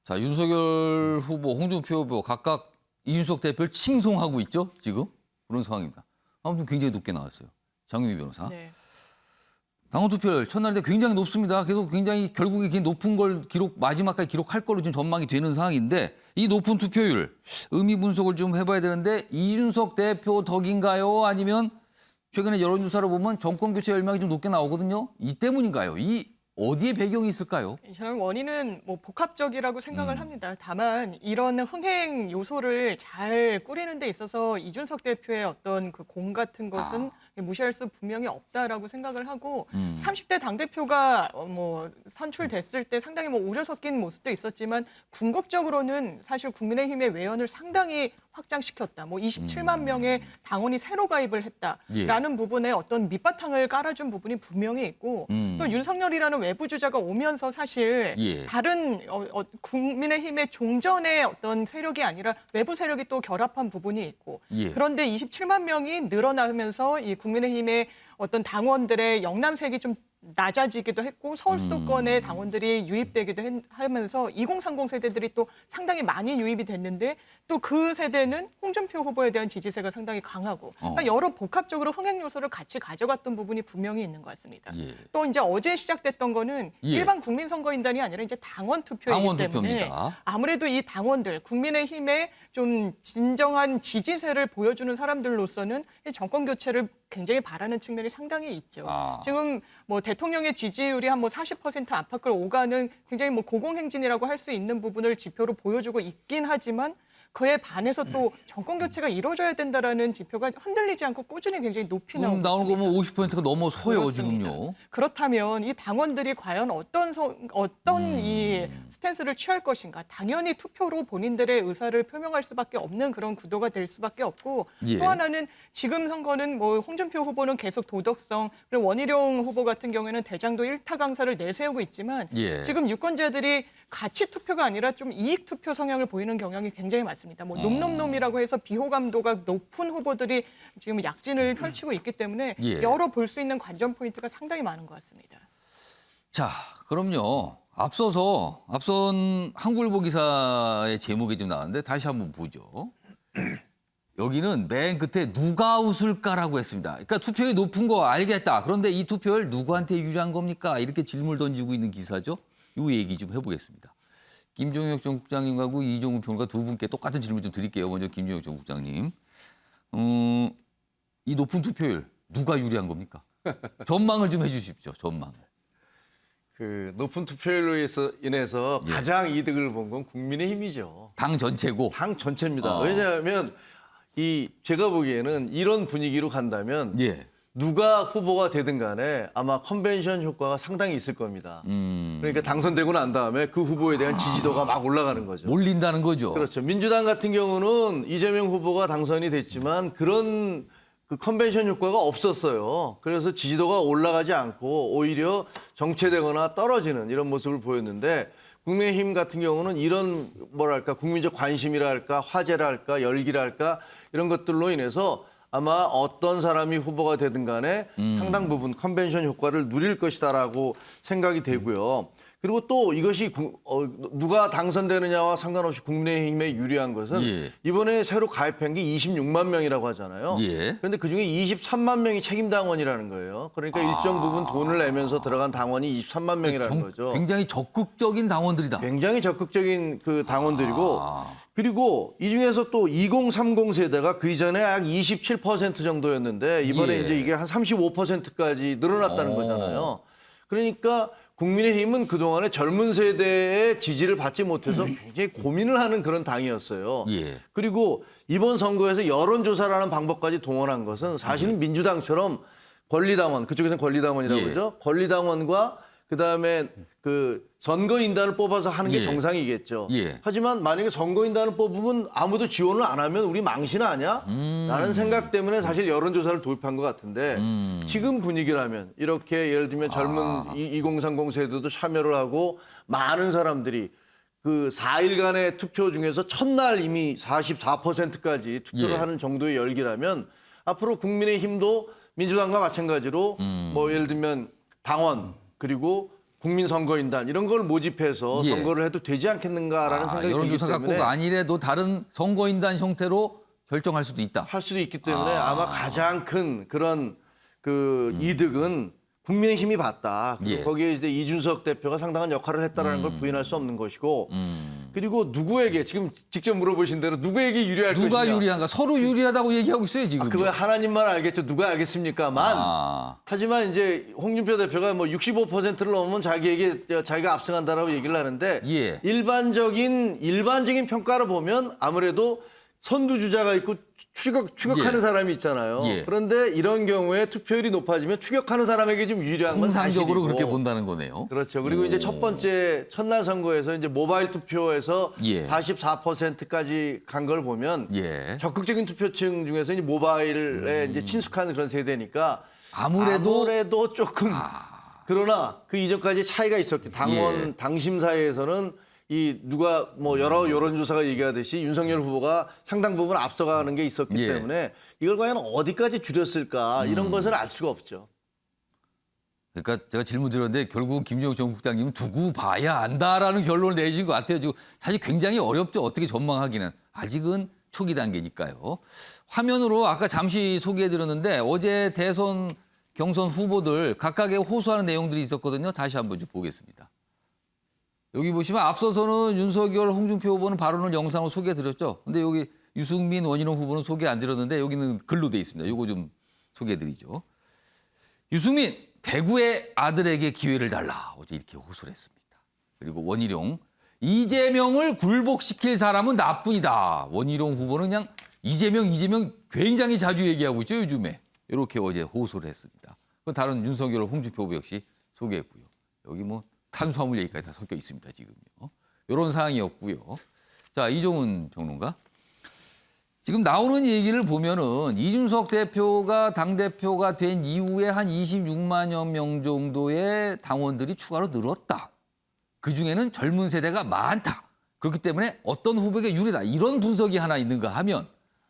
자, 윤석열 후보, 홍준표 후보 각각 이준석 대표를 칭송하고 있죠, 지금? 그런 상황입니다. 아무튼 굉장히 높게 나왔어요. 장유미 변호사. 네. 당원 투표율 첫날인데 굉장히 높습니다. 그래서 굉장히 결국에 이렇게 높은 걸 마지막까지 기록할 걸로 지금 전망이 되는 상황인데 이 높은 투표율 의미 분석을 좀 해봐야 되는데 이준석 대표 덕인가요? 아니면 최근에 여론조사를 보면 정권 교체 열망이 좀 높게 나오거든요. 이 때문인가요? 이 어디에 배경이 있을까요? 저는 원인은 뭐 복합적이라고 생각을 합니다. 다만 이런 흥행 요소를 잘 꾸리는 데 있어서 이준석 대표의 어떤 그 공 같은 것은 무시할 수 분명히 없다라고 생각을 하고 30대 당대표가 뭐 선출됐을 때 상당히 뭐 우려 섞인 모습도 있었지만 궁극적으로는 사실 국민의힘의 외연을 상당히 확장시켰다. 뭐 27만 명의 당원이 새로 가입을 했다라는 부분에 어떤 밑바탕을 깔아준 부분이 분명히 있고 또 윤석열이라는 외부 주자가 오면서 사실 다른 국민의힘의 종전의 어떤 세력이 아니라 외부 세력이 또 결합한 부분이 있고 그런데 27만 명이 늘어나면서 이 국민의힘의 어떤 당원들의 영남색이 좀 낮아지기도 했고 서울 수도권의 당원들이 유입되기도 하면서 2030 세대들이 또 상당히 많이 유입이 됐는데 또 그 세대는 홍준표 후보에 대한 지지세가 상당히 강하고 그러니까 여러 복합적으로 흥행 요소를 같이 가져갔던 부분이 분명히 있는 것 같습니다. 또 이제 어제 시작됐던 거는 일반 국민선거인단이 아니라 이제 당원 투표이기 때문에 아무래도 이 당원들 국민의힘의 좀 진정한 지지세를 보여주는 사람들로서는 정권 교체를 굉장히 바라는 측면이 상당히 있죠. 지금 뭐 대통령의 지지율이 한 뭐 40% 안팎을 오가는 굉장히 뭐 고공행진이라고 할 수 있는 부분을 지표로 보여주고 있긴 하지만 그에 반해서 또 정권 교체가 이루어져야 된다라는 지표가 흔들리지 않고 꾸준히 굉장히 높이 나오고 있습니다. 나오는 거 보면 50%가 넘어서요, 지금요. 그렇다면 이 당원들이 과연 어떤 이 스탠스를 취할 것인가. 당연히 투표로 본인들의 의사를 표명할 수밖에 없는 그런 구도가 될 수밖에 없고 또 하나는 지금 선거는 뭐 홍준표 후보는 계속 도덕성 그리고 원희룡 후보 같은 경우에는 대장도 1타 강사를 내세우고 있지만 지금 유권자들이 가치 투표가 아니라 좀 이익 투표 성향을 보이는 경향이 굉장히 많습니다. 뭐 놈놈놈이라고 해서 비호감도가 높은 후보들이 지금 약진을 펼치고 있기 때문에 여러 볼 수 있는 관전 포인트가 상당히 많은 것 같습니다. 자, 그럼요. 앞선 한국일보 기사의 제목이 좀 나왔는데 다시 한번 보죠. 여기는 맨 끝에 누가 웃을까라고 했습니다. 그러니까 투표율이 높은 거 알겠다. 그런데 이 투표율 누구한테 유리한 겁니까? 이렇게 질문을 던지고 있는 기사죠. 이 얘기 좀 해보겠습니다. 김종혁 전 국장님하고 이종훈 평론가 두 분께 똑같은 질문 좀 드릴게요. 먼저 김종혁 전 국장님. 이 높은 투표율 누가 유리한 겁니까? 전망을 좀 해주십시오. 전망을. 그 높은 투표율로 인해서 가장 이득을 본 건 국민의힘이죠. 당 전체고. 당 전체입니다. 왜냐하면 제가 보기에는 이런 분위기로 간다면 누가 후보가 되든 간에 아마 컨벤션 효과가 상당히 있을 겁니다. 그러니까 당선되고 난 다음에 그 후보에 대한 지지도가 막 올라가는 거죠. 몰린다는 거죠. 그렇죠. 민주당 같은 경우는 이재명 후보가 당선이 됐지만 그런 그 컨벤션 효과가 없었어요. 그래서 지지도가 올라가지 않고 오히려 정체되거나 떨어지는 이런 모습을 보였는데 국민의힘 같은 경우는 이런 뭐랄까 국민적 관심이랄까 화제랄까 열기랄까 이런 것들로 인해서 아마 어떤 사람이 후보가 되든 간에 상당 부분 컨벤션 효과를 누릴 것이다라고 생각이 되고요. 그리고 또 이것이 누가 당선되느냐와 상관없이 국민의힘에 유리한 것은 이번에 새로 가입한 게 26만 명이라고 하잖아요. 그런데 그중에 23만 명이 책임 당원이라는 거예요. 그러니까 일정 부분 돈을 내면서 들어간 당원이 23만 명이라는 거죠. 굉장히 적극적인 당원들이다. 굉장히 적극적인 그 당원들이고 그리고 이 중에서 또 2030 세대가 그 이전에 약 27% 정도였는데 이번에 이제 이게 한 35%까지 늘어났다는 거잖아요. 그러니까 국민의힘은 그동안에 젊은 세대의 지지를 받지 못해서 굉장히 고민을 하는 그런 당이었어요. 예. 그리고 이번 선거에서 여론조사라는 방법까지 동원한 것은 사실은 민주당처럼 권리당원, 그쪽에서는 권리당원이라고 예. 그러죠. 권리당원과 그다음에 그 선거인단을 뽑아서 하는 게 예. 정상이겠죠. 예. 하지만 만약에 선거인단을 뽑으면 아무도 지원을 안 하면 우리 망신 아니야? 라는 생각 때문에 사실 여론조사를 도입한 것 같은데 지금 분위기라면 이렇게 예를 들면 젊은 2030 세대도 참여를 하고 많은 사람들이 그 4일간의 투표 중에서 첫날 이미 44%까지 투표를 예. 하는 정도의 열기라면 앞으로 국민의힘도 민주당과 마찬가지로 뭐 예를 들면 당원 그리고 국민선거인단 이런 걸 모집해서 예. 선거를 해도 되지 않겠는가라는 생각이 들기 여론조사가 때문에 꼭 아니래도 다른 선거인단 형태로 결정할 수도 있다. 할 수도 있기 때문에 아마 가장 큰 그런 그 이득은 국민의힘이 봤다. 그리고 예. 거기에 이제 이준석 대표가 상당한 역할을 했다라는 걸 부인할 수 없는 것이고 그리고 누구에게 지금 직접 물어보신 대로 누구에게 유리할 누가 것이냐. 유리한가? 서로 유리하다고 얘기하고 있어요 지금. 그거 하나님만 알겠죠. 누가 알겠습니까만. 하지만 이제 홍준표 대표가 뭐 65%를 넘으면 자기가 압승한다라고 얘기를 하는데 예. 일반적인 평가를 보면 아무래도 선두주자가 있고 추격하는 예. 사람이 있잖아요. 예. 그런데 이런 경우에 투표율이 높아지면 추격하는 사람에게 좀 유리한 건 통상적으로 사실이고. 그렇게 본다는 거네요. 그렇죠. 그리고 이제 첫 번째 첫날 선거에서 이제 모바일 투표에서 예. 44%까지 간 걸 보면 예. 적극적인 투표층 중에서 이제 모바일에 이제 친숙한 그런 세대니까 아무래도 조금 그러나 그 이전까지 차이가 있었기 당원 예. 당심 사이에서는 이 누가 뭐 여러 여론조사가 얘기하듯이 윤석열 후보가 상당 부분 앞서가는 게 있었기 예. 때문에 이걸 과연 어디까지 줄였을까 이런 것을 알 수가 없죠. 그러니까 제가 질문 드렸는데 결국 김정욱 전 국장님은 두고 봐야 안다라는 결론을 내신 것 같아요. 지금 사실 굉장히 어렵죠. 어떻게 전망하기는. 아직은 초기 단계니까요. 화면으로 아까 잠시 소개해드렸는데 어제 대선 경선 후보들 각각의 호소하는 내용들이 있었거든요. 다시 한번 좀 보겠습니다. 여기 보시면 앞서서는 윤석열, 홍준표 후보는 발언을 영상으로 소개해드렸죠. 근데 여기 유승민, 원희룡 후보는 소개 안 드렸는데 여기는 글로 돼 있습니다. 이거 좀 소개해드리죠. 유승민, 대구의 아들에게 기회를 달라. 어제 이렇게 호소를 했습니다. 그리고 원희룡, 이재명을 굴복시킬 사람은 나뿐이다. 원희룡 후보는 그냥 이재명 굉장히 자주 얘기하고 있죠, 요즘에. 이렇게 어제 호소를 했습니다. 다른 윤석열, 홍준표 후보 역시 소개했고요. 여기 뭐 탄수화물 얘기까지 다 섞여 있습니다, 지금요. 이런 상황이었고요. 자, 이종훈 평론가. 지금 나오는 얘기를 보면은 이준석 대표가 당대표가 된 이후에 한 26만여 명 정도의 당원들이 추가로 늘었다. 그중에는 젊은 세대가 많다. 그렇기 때문에 어떤 후보에게 유리다. 이런 분석이 하나 있는가 하면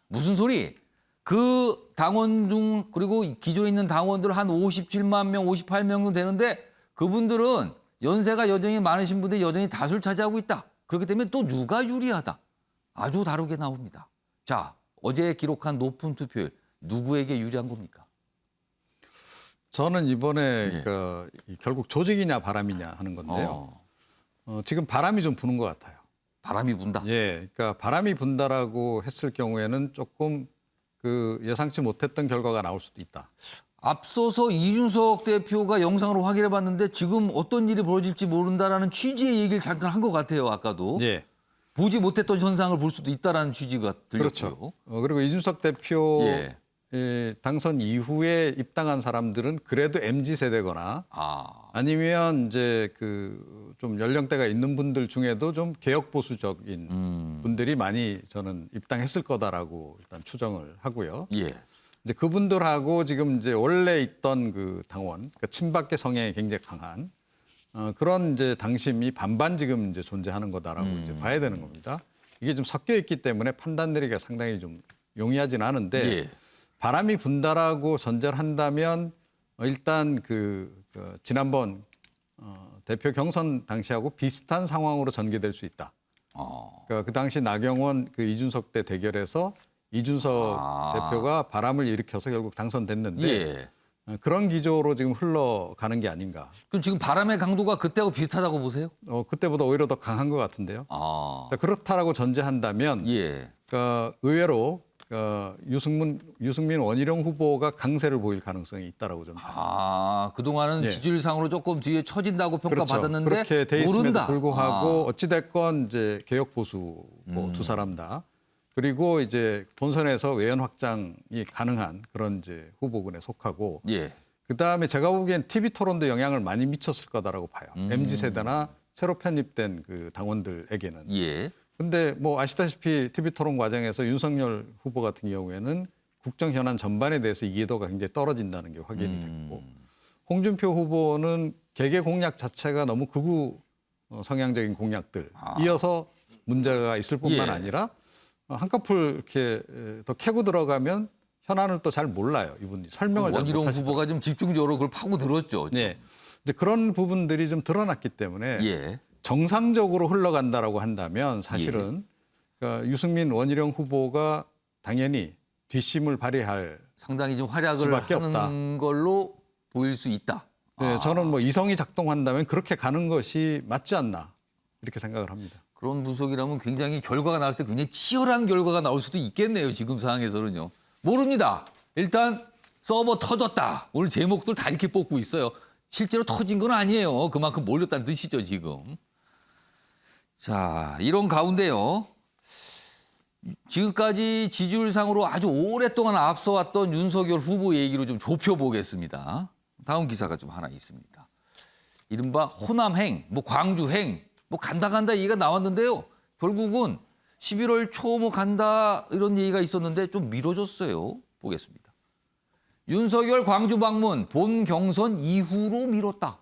무슨 소리? 그 당원 중 그리고 기존에 있는 당원들 한 57만 명, 58명 정도 되는데 그분들은 연세가 여전히 많으신 분들이 여전히 다수를 차지하고 있다. 그렇기 때문에 또 누가 유리하다. 아주 다르게 나옵니다. 자, 어제 기록한 높은 투표율 누구에게 유리한 겁니까? 저는 이번에 결국 조직이냐 바람이냐 하는 건데요. 지금 바람이 좀 부는 것 같아요. 바람이 분다? 예, 그러니까 바람이 분다라고 했을 경우에는 조금 그 예상치 못했던 결과가 나올 수도 있다. 앞서서 이준석 대표가 영상으로 확인해 봤는데 지금 어떤 일이 벌어질지 모른다라는 취지의 얘기를 잠깐 한 것 같아요. 아까도. 예. 보지 못했던 현상을 볼 수도 있다라는 취지가 들렸고요. 그렇죠. 그리고 이준석 대표 당선 이후에 입당한 사람들은 그래도 MZ 세대거나 아니면 이제 그 좀 연령대가 있는 분들 중에도 좀 개혁 보수적인 분들이 많이 저는 입당했을 거다라고 일단 추정을 하고요. 예. 이제 그분들하고 지금 이제 원래 있던 그 당원, 그러니까 친박계 성향이 굉장히 강한 그런 이제 당심이 반반 지금 이제 존재하는 거다라고 이제 봐야 되는 겁니다. 이게 좀 섞여 있기 때문에 판단 내리기가 상당히 좀 용이하진 않은데 예. 바람이 분다라고 전제를 한다면 일단 지난번 대표 경선 당시하고 비슷한 상황으로 전개될 수 있다. 그러니까 그 당시 나경원 이준석 때 대결에서 이준석 대표가 바람을 일으켜서 결국 당선됐는데 그런 기조로 지금 흘러가는 게 아닌가. 그럼 지금 바람의 강도가 그때하고 비슷하다고 보세요? 그때보다 오히려 더 강한 것 같은데요. 그렇다라고 전제한다면 그러니까 의외로 유승민 원희룡 후보가 강세를 보일 가능성이 있다라고 저는 봐요. 그동안은 예. 지지율상으로 조금 뒤에 처진다고 평가받았는데 그렇게 돼 있음에도 모른다. 불구하고 어찌됐건 이제 개혁 보수 두 사람 다 그리고 이제 본선에서 외연 확장이 가능한 그런 이제 후보군에 속하고 예. 그다음에 제가 보기엔 TV 토론도 영향을 많이 미쳤을 거다라고 봐요. MZ 세대나 새로 편입된 그 당원들에게는. 예. 근데 뭐 아시다시피 TV 토론 과정에서 윤석열 후보 같은 경우에는 국정 현안 전반에 대해서 이해도가 굉장히 떨어진다는 게 확인이 됐고 홍준표 후보는 개개 공약 자체가 너무 극우 성향적인 공약들 이어서 문제가 있을 뿐만 예. 아니라 한꺼풀 이렇게 더 캐고 들어가면 현안을 또 잘 몰라요. 이분이 설명을 잘 원희룡 못하시더라고요. 후보가 좀 집중적으로 그걸 파고들었죠. 네. 이제 그런 부분들이 좀 드러났기 때문에 예. 정상적으로 흘러간다라고 한다면 사실은 그러니까 유승민 원희룡 후보가 당연히 뒷심을 발휘할 상당히 좀 활약을 수밖에 하는 없다. 걸로 보일 수 있다. 네, 저는 뭐 이성이 작동한다면 그렇게 가는 것이 맞지 않나 이렇게 생각을 합니다. 그런 분석이라면 굉장히 결과가 나왔을 때 굉장히 치열한 결과가 나올 수도 있겠네요. 지금 상황에서는요. 모릅니다. 일단 서버 터졌다. 오늘 제목들 다 이렇게 뽑고 있어요. 실제로 터진 건 아니에요. 그만큼 몰렸다는 뜻이죠, 지금. 자, 이런 가운데요. 지금까지 지지율상으로 아주 오랫동안 앞서왔던 윤석열 후보 얘기로 좀 좁혀보겠습니다. 다음 기사가 좀 하나 있습니다. 이른바 호남행, 뭐 광주행, 뭐 간다 얘기가 나왔는데요. 결국은 11월 초 뭐 간다 이런 얘기가 있었는데 좀 미뤄졌어요. 보겠습니다. 윤석열 광주 방문 본 경선 이후로 미뤘다.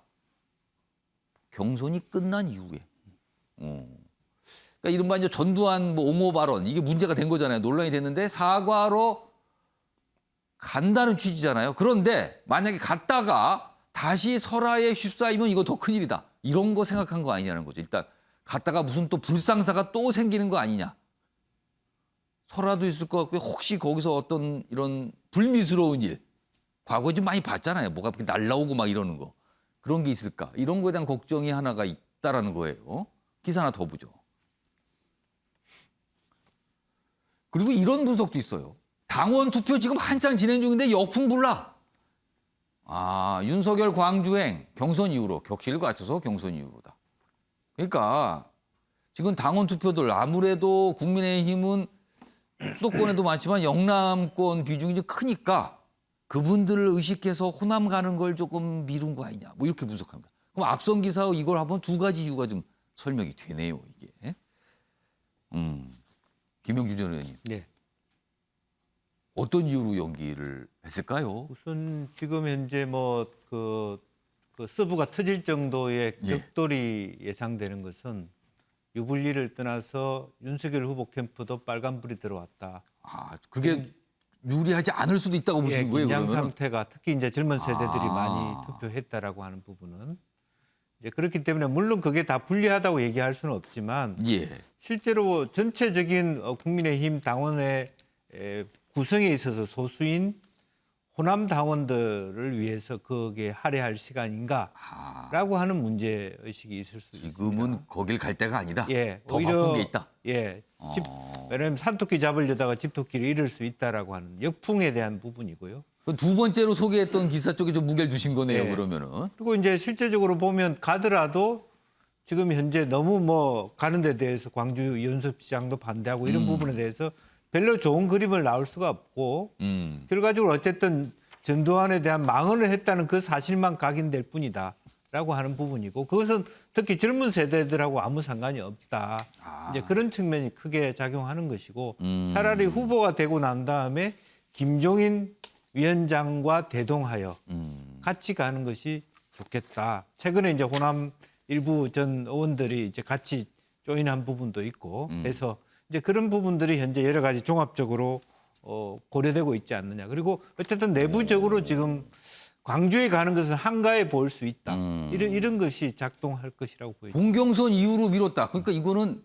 경선이 끝난 이후에. 그러니까 이른바 이제 전두환 뭐 옹호 발언 이게 문제가 된 거잖아요. 논란이 됐는데 사과로 간다는 취지잖아요. 그런데 만약에 갔다가 다시 설화에 휩싸이면 이거 더 큰일이다. 이런 거 생각한 거 아니냐는 거죠. 일단 갔다가 무슨 또 불상사가 또 생기는 거 아니냐. 설화도 있을 것 같고요. 혹시 거기서 어떤 이런 불미스러운 일. 과거에 좀 많이 봤잖아요. 뭐가 날라오고 막 이러는 거. 그런 게 있을까. 이런 거에 대한 걱정이 하나가 있다라는 거예요. 기사 하나 더 보죠. 그리고 이런 분석도 있어요. 당원 투표 지금 한창 진행 중인데 역풍불락. 윤석열 광주행 경선 이후로 격실을 갖춰서 경선 이후로다. 그러니까 지금 당원 투표들 아무래도 국민의힘은 수도권에도 많지만 영남권 비중이 좀 크니까 그분들을 의식해서 호남 가는 걸 조금 미룬 거 아니냐. 뭐 이렇게 분석합니다. 그럼 앞선 기사 이걸 한번 두 가지 이유가 좀 설명이 되네요. 이게. 김영주 전 의원님. 네. 어떤 이유로 연기를 했을까요? 우선 지금 현재 뭐 그 서브가 터질 정도의 격돌이 예상되는 것은 유불리를 떠나서 윤석열 후보 캠프도 빨간불이 들어왔다. 그게 유리하지 않을 수도 있다고 보시는 거예요, 긴장 그러면? 상태가 특히 이제 젊은 세대들이 많이 투표했다라고 하는 부분은 이제 그렇기 때문에 물론 그게 다 불리하다고 얘기할 수는 없지만 실제로 전체적인 국민의힘 당원의 구성에 있어서 소수인 호남 당원들을 위해서 거기에 할애할 시간인가라고 하는 문제 의식이 있을 수 있습니다. 지금은 거길 갈 때가 아니다. 더 오히려, 바쁜 게 있다. 왜냐하면 산토끼 잡으려다가 집토끼를 잃을 수 있다라고 하는 역풍에 대한 부분이고요. 두 번째로 소개했던 기사 쪽에 좀 무게를 두신 거네요, 그러면은. 그리고 이제 실제적으로 보면 가더라도 지금 현재 너무 뭐 가는 데 대해서 광주 연습시장도 반대하고 이런 부분에 대해서 별로 좋은 그림을 나올 수가 없고 결과적으로 어쨌든 전두환에 대한 망언을 했다는 그 사실만 각인될 뿐이다라고 하는 부분이고 그것은 특히 젊은 세대들하고 아무 상관이 없다. 이제 그런 측면이 크게 작용하는 것이고 차라리 후보가 되고 난 다음에 김종인 위원장과 대동하여 같이 가는 것이 좋겠다. 최근에 이제 호남 일부 전 의원들이 이제 같이 조인한 부분도 있고 해서 이제 그런 부분들이 현재 여러 가지 종합적으로 고려되고 있지 않느냐. 그리고 어쨌든 내부적으로 지금 광주에 가는 것은 한가해 보일 수 있다. 이런 것이 작동할 것이라고 보입니다. 본경선 이후로 미뤘다. 그러니까 이거는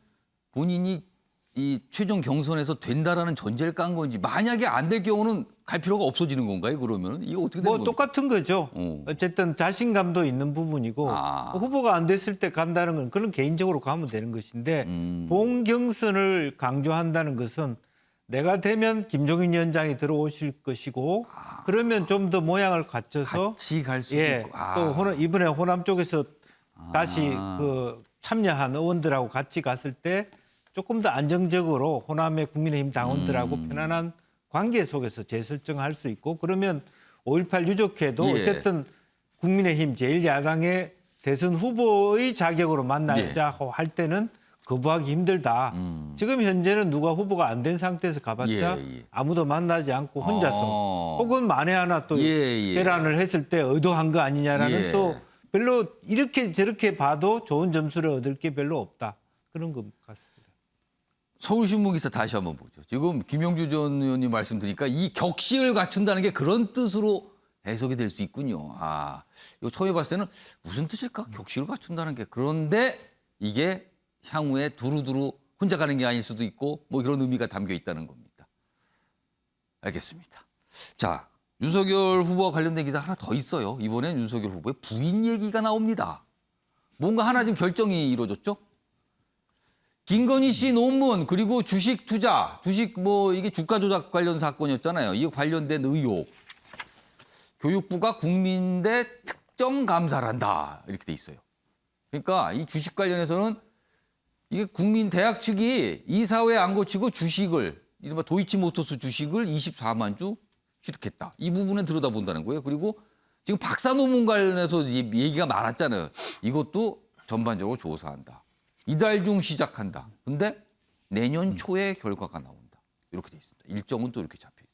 본인이 이 최종 경선에서 된다라는 전제를 깐 건지 만약에 안 될 경우는 갈 필요가 없어지는 건가요? 그러면 이거 어떻게 되는 뭐 겁니까? 똑같은 거죠. 어쨌든 자신감도 있는 부분이고 후보가 안 됐을 때 간다는 건 그런 개인적으로 가면 되는 것인데 본 경선을 강조한다는 것은 내가 되면 김종인 위원장이 들어오실 것이고 그러면 좀 더 모양을 갖춰서 같이 갈 수도 예, 있고. 또 이번에 호남 쪽에서 다시 그 참여한 의원들하고 같이 갔을 때 조금 더 안정적으로 호남의 국민의힘 당원들하고 편안한 관계 속에서 재설정할 수 있고 그러면 5.18 유족회도 예. 어쨌든 국민의힘 제1야당의 대선 후보의 자격으로 만나자고 할 때는 거부하기 힘들다. 지금 현재는 누가 후보가 안 된 상태에서 가봤자 예. 아무도 만나지 않고 혼자서 혹은 만에 하나 또 예. 대란을 했을 때 의도한 거 아니냐라는 예. 또 별로 이렇게 저렇게 봐도 좋은 점수를 얻을 게 별로 없다. 그런 것 같습니다. 서울신문 기사 다시 한번 보죠. 지금 김영주 전 의원님 말씀 드리니까 이 격식을 갖춘다는 게 그런 뜻으로 해석이 될 수 있군요. 이거 처음에 봤을 때는 무슨 뜻일까? 격식을 갖춘다는 게. 그런데 이게 향후에 두루두루 혼자 가는 게 아닐 수도 있고 뭐 이런 의미가 담겨 있다는 겁니다. 알겠습니다. 자, 윤석열 후보와 관련된 기사 하나 더 있어요. 이번엔 윤석열 후보의 부인 얘기가 나옵니다. 뭔가 하나 지금 결정이 이루어졌죠? 김건희 씨 논문 그리고 주식 투자, 주식 뭐 이게 주가 조작 관련 사건이었잖아요. 이에 관련된 의혹. 교육부가 국민대 특정 감사를 한다. 이렇게 돼 있어요. 그러니까 이 주식 관련해서는 이게 국민 대학 측이 이사회 안 거치고 주식을 이른바 도이치모터스 주식을 24만 주 취득했다. 이 부분은 들여다본다는 거예요. 그리고 지금 박사 논문 관련해서 얘기가 많았잖아요. 이것도 전반적으로 조사한다. 이달 중 시작한다. 근데 내년 초에 결과가 나온다. 이렇게 돼 있습니다. 일정은 또 이렇게 잡혀 있어요.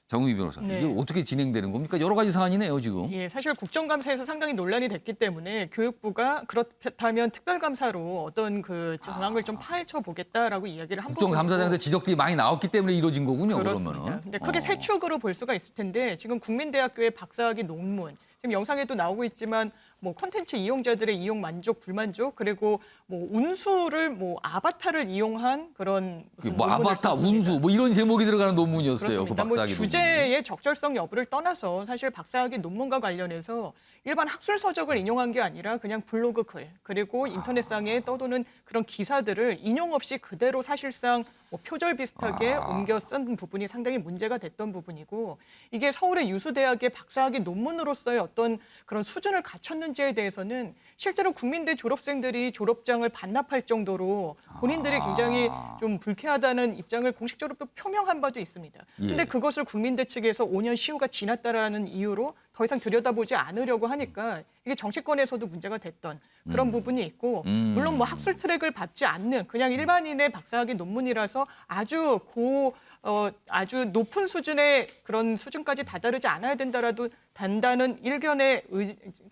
장우희 변호사, 네. 이게 어떻게 진행되는 겁니까? 여러 가지 사안이네요, 지금. 예, 사실 국정감사에서 상당히 논란이 됐기 때문에 교육부가 그렇다면 특별감사로 어떤 그 정황을 좀 파헤쳐 보겠다라고 이야기를 한 부분이고. 국정감사장에서 지적들이 많이 나왔기 때문에 이루어진 거군요, 그렇습니다. 그러면은. 근데 크게 세 축으로 볼 수가 있을 텐데 지금 국민대학교의 박사학위 논문, 지금 영상에도 나오고 있지만 뭐 콘텐츠 이용자들의 이용 만족, 불만족, 그리고 뭐 운수를 뭐 아바타를 이용한 그런 무슨 뭐 논문을 아바타, 썼습니다. 운수 뭐 이런 제목이 들어가는 논문이었어요. 그렇습니다. 그 뭐 박사학위 주제의 적절성 여부를 떠나서 사실 박사학위 논문과 관련해서 일반 학술 서적을 인용한 게 아니라 그냥 블로그 글 그리고 인터넷상에 떠도는 그런 기사들을 인용 없이 그대로 사실상 뭐 표절 비슷하게 옮겨 쓴 부분이 상당히 문제가 됐던 부분이고 이게 서울의 유수대학의 박사학위 논문으로서의 어떤 그런 수준을 갖췄는지에 대해서는 실제로 국민대 졸업생들이 졸업장을 반납할 정도로 본인들이 굉장히 좀 불쾌하다는 입장을 공식적으로 또 표명한 바도 있습니다. 그런데 예. 그것을 국민대 측에서 5년 시효가 지났다라는 이유로 더 이상 들여다보지 않으려고 하니까 이게 정치권에서도 문제가 됐던 그런 부분이 있고 물론 뭐 학술 트랙을 밟지 않는 그냥 일반인의 박사학위 논문이라서 아주 아주 높은 수준의 그런 수준까지 다다르지 않아야 된다라도 단다는 일견의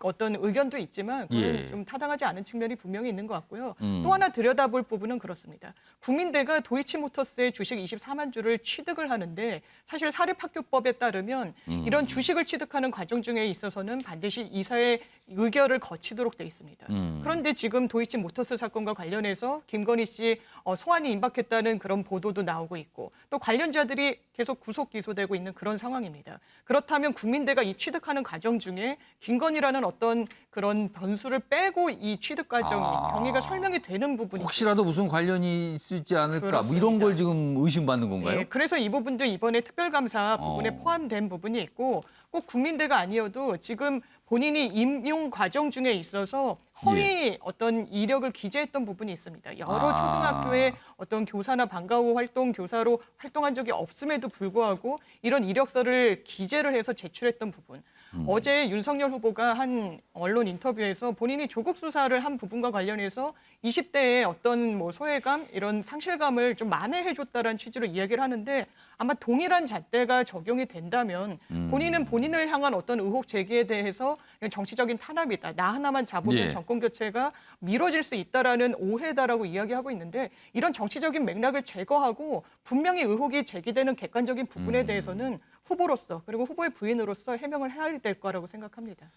어떤 의견도 있지만 그건 예. 좀 타당하지 않은 측면이 분명히 있는 것 같고요. 또 하나 들여다볼 부분은 그렇습니다. 국민대가 도이치모터스의 주식 24만 주를 취득을 하는데 사실 사립학교법에 따르면 이런 주식을 취득하는 과정 중에 있어서는 반드시 이사의 의결을 거치도록 돼 있습니다. 그런데 지금 도이치모터스 사건과 관련해서 김건희 씨 소환이 임박했다는 그런 보도도 나오고 있고 또 관련자들이 계속 구속 기소되고 있는 그런 상황입니다. 그렇다면 국민대가 이 취득하는 과정 중에 김건희라는 어떤 그런 변수를 빼고 이 취득 과정이 경위가 설명이 되는 부분이 혹시라도 무슨 관련이 있지 않을까 뭐 그렇습니다. 이런 걸 지금 의심받는 건가요? 네, 그래서 이 부분도 이번에 특별감사 부분에 포함된 부분이 있고 꼭 국민대가 아니어도 지금 본인이 임용 과정 중에 있어서 허위 어떤 이력을 기재했던 부분이 있습니다. 여러 초등학교에 어떤 교사나 방과후 활동 교사로 활동한 적이 없음에도 불구하고 이런 이력서를 기재를 해서 제출했던 부분. 어제 윤석열 후보가 한 언론 인터뷰에서 본인이 조국 수사를 한 부분과 관련해서 20대의 어떤 뭐 소외감 이런 상실감을 좀 만회해줬다라는 취지로 이야기를 하는데 아마 동일한 잣대가 적용이 된다면 본인은 본인을 향한 어떤 의혹 제기에 대해서 정치적인 탄압이다. 나 하나만 잡으면 예. 정권 교체가 미뤄질 수 있다라는 오해다라고 이야기하고 있는데 이런 정치적인 맥락을 제거하고 분명히 의혹이 제기되는 객관적인 부분에 대해서는 후보로서 그리고 후보의 부인으로서 해명을 해야 될 거라고 생각합니다.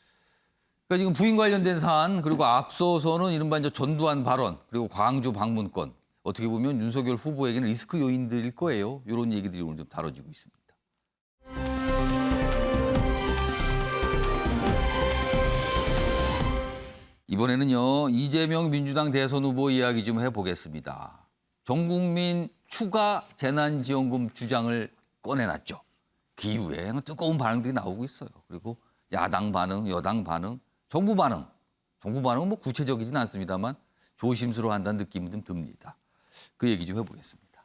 그러니까 지금 부인 관련된 사안 그리고 앞서서는 이른바 이제 전두환 발언 그리고 광주 방문권 어떻게 보면 윤석열 후보에게는 리스크 요인들일 거예요. 이런 얘기들이 오늘 좀 다뤄지고 있습니다. 이번에는요 이재명 민주당 대선 후보 이야기 좀 해보겠습니다. 전 국민 추가 재난지원금 주장을 꺼내놨죠. 그 이후에 뜨거운 반응들이 나오고 있어요. 그리고 야당 반응, 여당 반응, 정부 반응. 정부 반응은 뭐 구체적이진 않습니다만 조심스러워한다는 느낌이 좀 듭니다. 그 얘기 좀 해보겠습니다.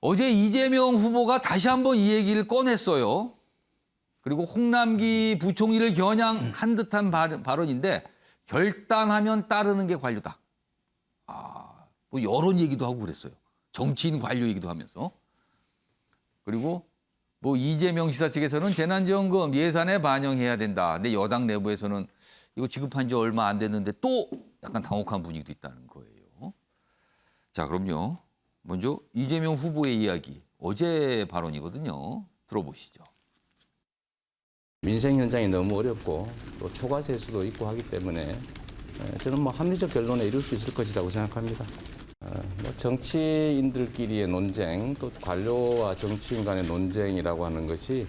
어제 이재명 후보가 다시 한번 이 얘기를 꺼냈어요. 그리고 홍남기 부총리를 겨냥한 듯한 발언인데 결단하면 따르는 게 관료다. 뭐 여론 얘기도 하고 그랬어요. 정치인 관료 얘기도 하면서. 그리고 뭐 이재명 지사 측에서는 재난지원금 예산에 반영해야 된다. 근데 여당 내부에서는 이거 지급한 지 얼마 안 됐는데 또 약간 당혹한 분위기도 있다는 거예요. 자, 그럼요. 먼저 이재명 후보의 이야기. 어제 발언이거든요. 들어보시죠. 민생 현장이 너무 어렵고 또 초과세수도 있고 하기 때문에 저는 뭐 합리적 결론에 이룰 수 있을 것이라고 생각합니다. 뭐 정치인들끼리의 논쟁, 또 관료와 정치인 간의 논쟁이라고 하는 것이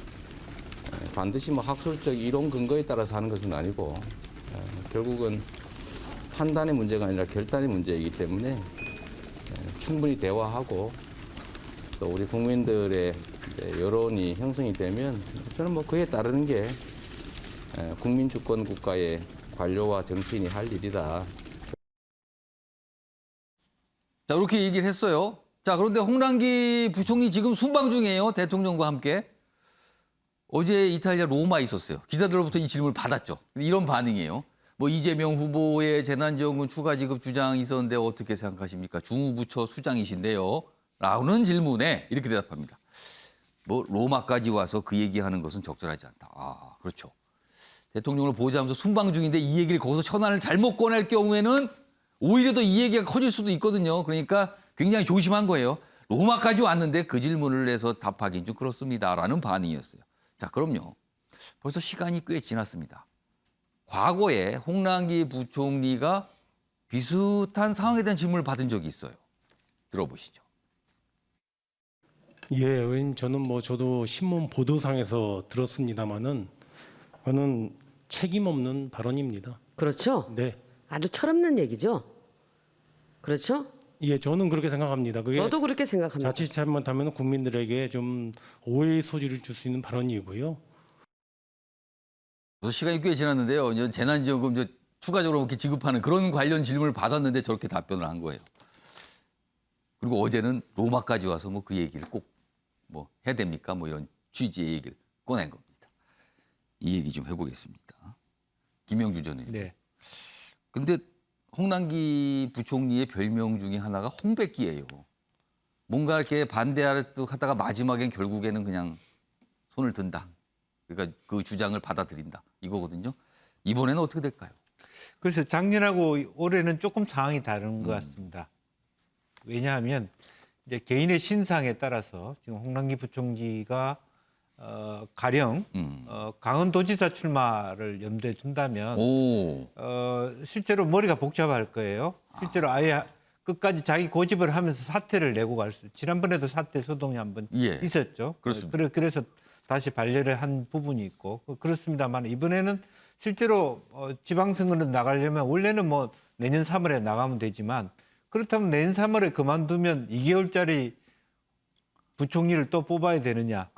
반드시 뭐 학술적 이론 근거에 따라서 하는 것은 아니고 결국은 판단의 문제가 아니라 결단의 문제이기 때문에 충분히 대화하고 또 우리 국민들의 여론이 형성이 되면 저는 뭐 그에 따르는 게 국민 주권 국가의 관료와 정치인이 할 일이다. 자, 이렇게 얘기를 했어요. 자, 그런데 홍남기 부총리 지금 순방 중이에요. 대통령과 함께. 어제 이탈리아 로마에 있었어요. 기자들로부터 이 질문을 받았죠. 이런 반응이에요. 뭐 이재명 후보의 재난지원금 추가 지급 주장이 있었는데 어떻게 생각하십니까? 주무부처 수장이신데요. 라는 질문에 이렇게 대답합니다. 뭐 로마까지 와서 그 얘기하는 것은 적절하지 않다. 그렇죠. 대통령을 보좌하면서 순방 중인데 이 얘기를 거기서 현안을 잘못 꺼낼 경우에는 오히려 더 이 얘기가 커질 수도 있거든요. 그러니까 굉장히 조심한 거예요. 로마까지 왔는데 그 질문을 해서 답하기는 좀 그렇습니다라는 반응이었어요. 자, 그럼요. 벌써 시간이 꽤 지났습니다. 과거에 홍남기 부총리가 비슷한 상황에 대한 질문을 받은 적이 있어요. 들어보시죠. 예, 의원님 저는 저도 신문 보도상에서 들었습니다마는 저는 책임 없는 발언입니다. 그렇죠? 네. 아주 철없는 얘기죠. 그렇죠? 예, 저는 그렇게 생각합니다. 그게 저도 그렇게 생각합니다. 자칫 잘못하면 국민들에게 좀 오해의 소지를 줄 수 있는 발언이고요. 시간이 꽤 지났는데요. 이제 재난지원금 추가적으로 이렇게 지급하는 그런 관련 질문을 받았는데 저렇게 답변을 한 거예요. 그리고 어제는 로마까지 와서 뭐 그 얘기를 꼭 뭐 해야 됩니까? 뭐 이런 취지의 얘기를 꺼낸 겁니다. 이 얘기 좀 해보겠습니다. 김영주 전 의원. 네. 근데 홍남기 부총리의 별명 중에 하나가 홍백기예요. 뭔가 이렇게 반대하다가 마지막엔 결국에는 그냥 손을 든다. 그러니까 그 주장을 받아들인다. 이거거든요. 이번에는 어떻게 될까요? 그래서 작년하고 올해는 조금 상황이 다른 것 같습니다. 왜냐하면 이제 개인의 신상에 따라서 지금 홍남기 부총리가 가령 강원도지사 출마를 염두에 둔다면 실제로 머리가 복잡할 거예요. 실제로 아예 끝까지 자기 고집을 하면서 사퇴를 내고 갈 수. 지난번에도 사퇴 소동이 한번 있었죠. 그렇습니다. 그래서 다시 반려를 한 부분이 있고 그렇습니다만 이번에는 실제로 지방선거는 나가려면 원래는 뭐 내년 3월에 나가면 되지만 그렇다면 내년 3월에 그만두면 2개월짜리 부총리를 또 뽑아야 되느냐.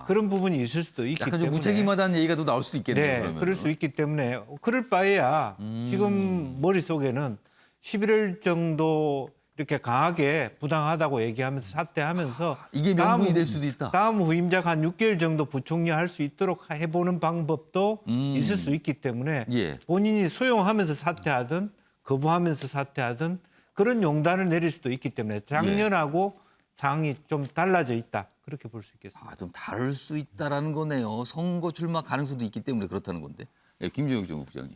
그런 부분이 있을 수도 있기 약간 때문에. 좀 무책임하다는 얘기가 또 나올 수 있겠네요. 네, 그러면. 그럴 수 있기 때문에 그럴 바에야 지금 머릿속에는 11월 정도 이렇게 강하게 부당하다고 얘기하면서 사퇴하면서 이게 명분이 될 수도 있다. 다음 후임자가 한 6개월 정도 부총리 할 수 있도록 해보는 방법도 있을 수 있기 때문에 본인이 수용하면서 사퇴하든 거부하면서 사퇴하든 그런 용단을 내릴 수도 있기 때문에 작년하고 상황이 좀 달라져 있다. 그렇게 볼 수 있겠습니다. 좀 다를 수 있다라는 거네요. 선거 출마 가능성도 있기 때문에 그렇다는 건데. 네, 김종혁 정국장님.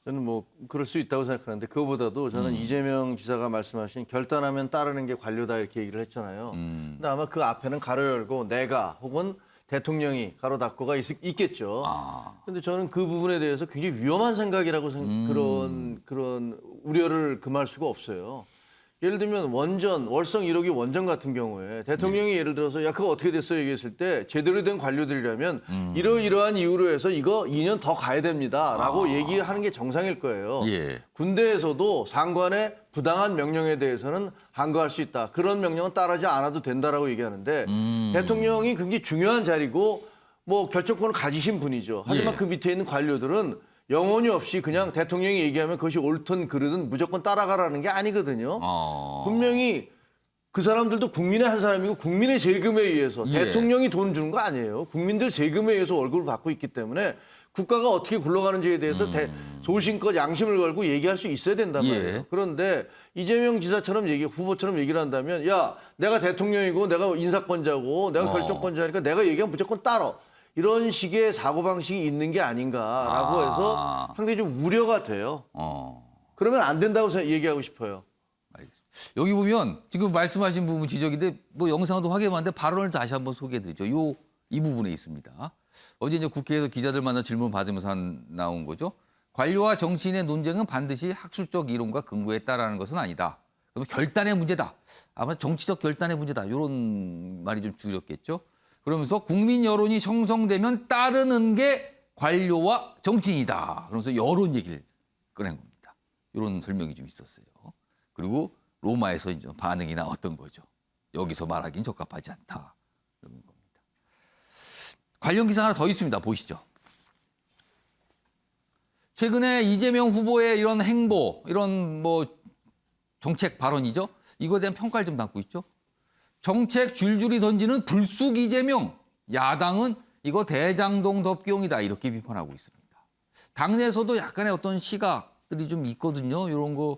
저는 뭐 그럴 수 있다고 생각하는데 그거보다도 저는 이재명 지사가 말씀하신 결단하면 따르는 게 관료다 이렇게 얘기를 했잖아요. 근데 아마 그 앞에는 가로 열고 내가 혹은 대통령이 가로 닫고가 있겠죠. 근데 저는 그 부분에 대해서 굉장히 위험한 생각이라고 그런 우려를 금할 수가 없어요. 예를 들면 원전, 월성 1호기 원전 같은 경우에 대통령이 예를 들어서 야 그거 어떻게 됐어요 얘기했을 때 제대로 된 관료들이라면 이러이러한 이유로 해서 이거 2년 더 가야 됩니다라고 얘기하는 게 정상일 거예요. 예. 군대에서도 상관의 부당한 명령에 대해서는 항거할 수 있다. 그런 명령은 따르지 않아도 된다라고 얘기하는데 대통령이 굉장히 중요한 자리고 뭐 결정권을 가지신 분이죠. 하지만 예. 그 밑에 있는 관료들은 영혼이 없이 그냥 대통령이 얘기하면 그것이 옳든 그르든 무조건 따라가라는 게 아니거든요. 분명히 그 사람들도 국민의 한 사람이고 국민의 세금에 의해서 예. 대통령이 돈 주는 거 아니에요. 국민들 세금에 의해서 월급을 받고 있기 때문에 국가가 어떻게 굴러가는지에 대해서 소신껏 양심을 걸고 얘기할 수 있어야 된단 말이에요. 예. 그런데 이재명 지사처럼 후보처럼 얘기를 한다면 야 내가 대통령이고 내가 인사권자고 내가 결정권자니까 내가 얘기하면 무조건 따라. 이런 식의 사고방식이 있는 게 아닌가라고 해서 상당히 좀 우려가 돼요. 그러면 안 된다고 얘기하고 싶어요. 여기 보면 지금 말씀하신 부분 지적인데 뭐 영상도 확인하는데 발언을 다시 한번 소개해드리죠. 이 부분에 있습니다. 어제 이제 국회에서 기자들 만나 질문 받으면서 나온 거죠. 관료와 정치인의 논쟁은 반드시 학술적 이론과 근거에 따르는 것은 아니다. 그러면 결단의 문제다. 아마 정치적 결단의 문제다. 이런 말이 좀 줄였겠죠. 그러면서 국민 여론이 형성되면 따르는 게 관료와 정치인이다. 그러면서 여론 얘기를 꺼낸 겁니다. 이런 설명이 좀 있었어요. 그리고 로마에서 이제 반응이 나왔던 거죠. 여기서 말하기는 적합하지 않다. 이런 겁니다. 관련 기사 하나 더 있습니다. 보시죠. 최근에 이재명 후보의 이런 행보, 이런 뭐 정책 발언이죠. 이거에 대한 평가를 좀 담고 있죠. 정책 줄줄이 던지는 불쑥 이재명. 야당은 이거 대장동 덮기용이다. 이렇게 비판하고 있습니다. 당내에서도 약간의 어떤 시각들이 좀 있거든요. 이런 거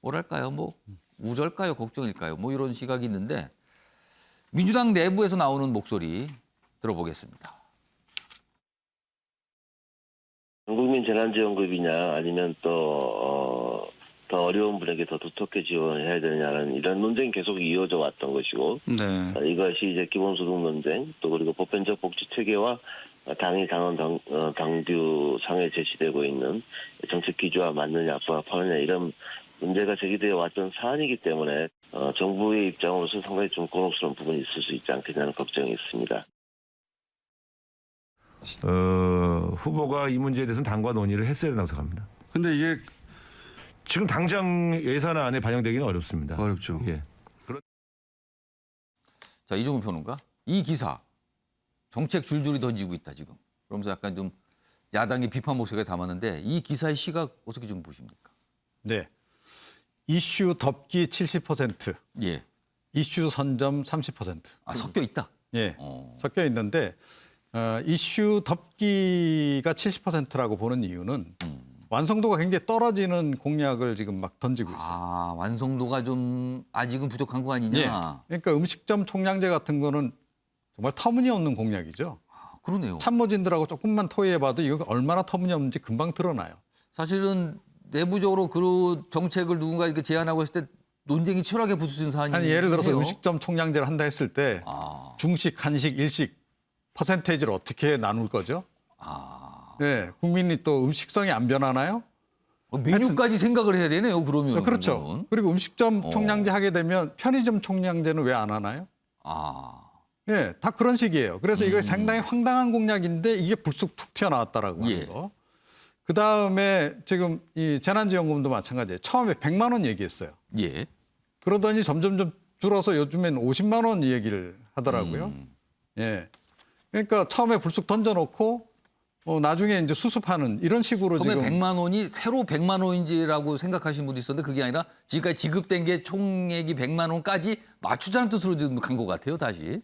뭐랄까요? 뭐 우절까요? 걱정일까요? 뭐 이런 시각이 있는데 민주당 내부에서 나오는 목소리 들어보겠습니다. 전국민 재난지원금이냐 아니면 또 더 어려운 분에게 더 두텁게 지원해야 되느냐는 이런 논쟁이 계속 이어져 왔던 것이고 이것이 이제 기본소득 논쟁 또 그리고 보편적 복지 체계와 당이 당원 당규 상에 제시되고 있는 정책 기조와 맞느냐 부합하느냐 이런 문제가 제기되어 왔던 사안이기 때문에 정부의 입장으로서 상당히 좀 곤혹스러운 부분이 있을 수 있지 않겠냐는 걱정이 있습니다. 후보가 이 문제에 대해서는 당과 논의를 했어야 된다고 생각합니다. 근데 이게 지금 당장 예산안에 반영되기는 어렵습니다. 어렵죠. 예. 자, 이종훈 평론가. 이 기사 정책 줄줄이 던지고 있다 지금. 그러면서 약간 좀 야당의 비판 목소리가 담았는데 이 기사의 시각 어떻게 좀 보십니까? 네. 이슈 덮기 70%. 예. 이슈 선점 30%. 아, 섞여 있다. 예. 섞여 있는데 이슈 덮기가 70%라고 보는 이유는 완성도가 굉장히 떨어지는 공약을 지금 막 던지고 있어요. 아, 완성도가 좀 아직은 부족한 거 아니냐. 예. 그러니까 음식점 총량제 같은 거는 정말 터무니없는 공약이죠. 아, 그러네요. 참모진들하고 조금만 토의해봐도 이거 얼마나 터무니없는지 금방 드러나요. 사실은 내부적으로 그 정책을 누군가 이렇게 제안하고 했을 때 논쟁이 치열하게 붙을 사안이에요. 아니 예를 들어서 음식점 총량제를 한다 했을 때 중식, 한식, 일식 퍼센테이지를 어떻게 나눌 거죠? 네, 국민이 또 음식성이 안 변하나요? 메뉴까지 생각을 해야 되네요. 그러면. 그렇죠. 그러면. 그리고 음식점 총량제 하게 되면 편의점 총량제는 왜 안 하나요? 예, 다 그런 식이에요. 그래서 이거 상당히 황당한 공약인데 이게 불쑥 툭 튀어나왔다라고 하는 거. 그다음에 지금 이 재난지원금도 마찬가지예요. 처음에 100만 원 얘기했어요. 예. 그러더니 점점 줄어서 요즘엔 50만 원 얘기를 하더라고요. 예. 그러니까 처음에 불쑥 던져놓고 나중에 이제 수습하는 이런 식으로 처음에 지금 100만 원이 새로 100만 원인지라고 생각하시는 분도 있었는데 그게 아니라 지금까지 지급된 게 총액이 100만 원까지 맞추자는 뜻으로 지금 간 것 같아요, 다시.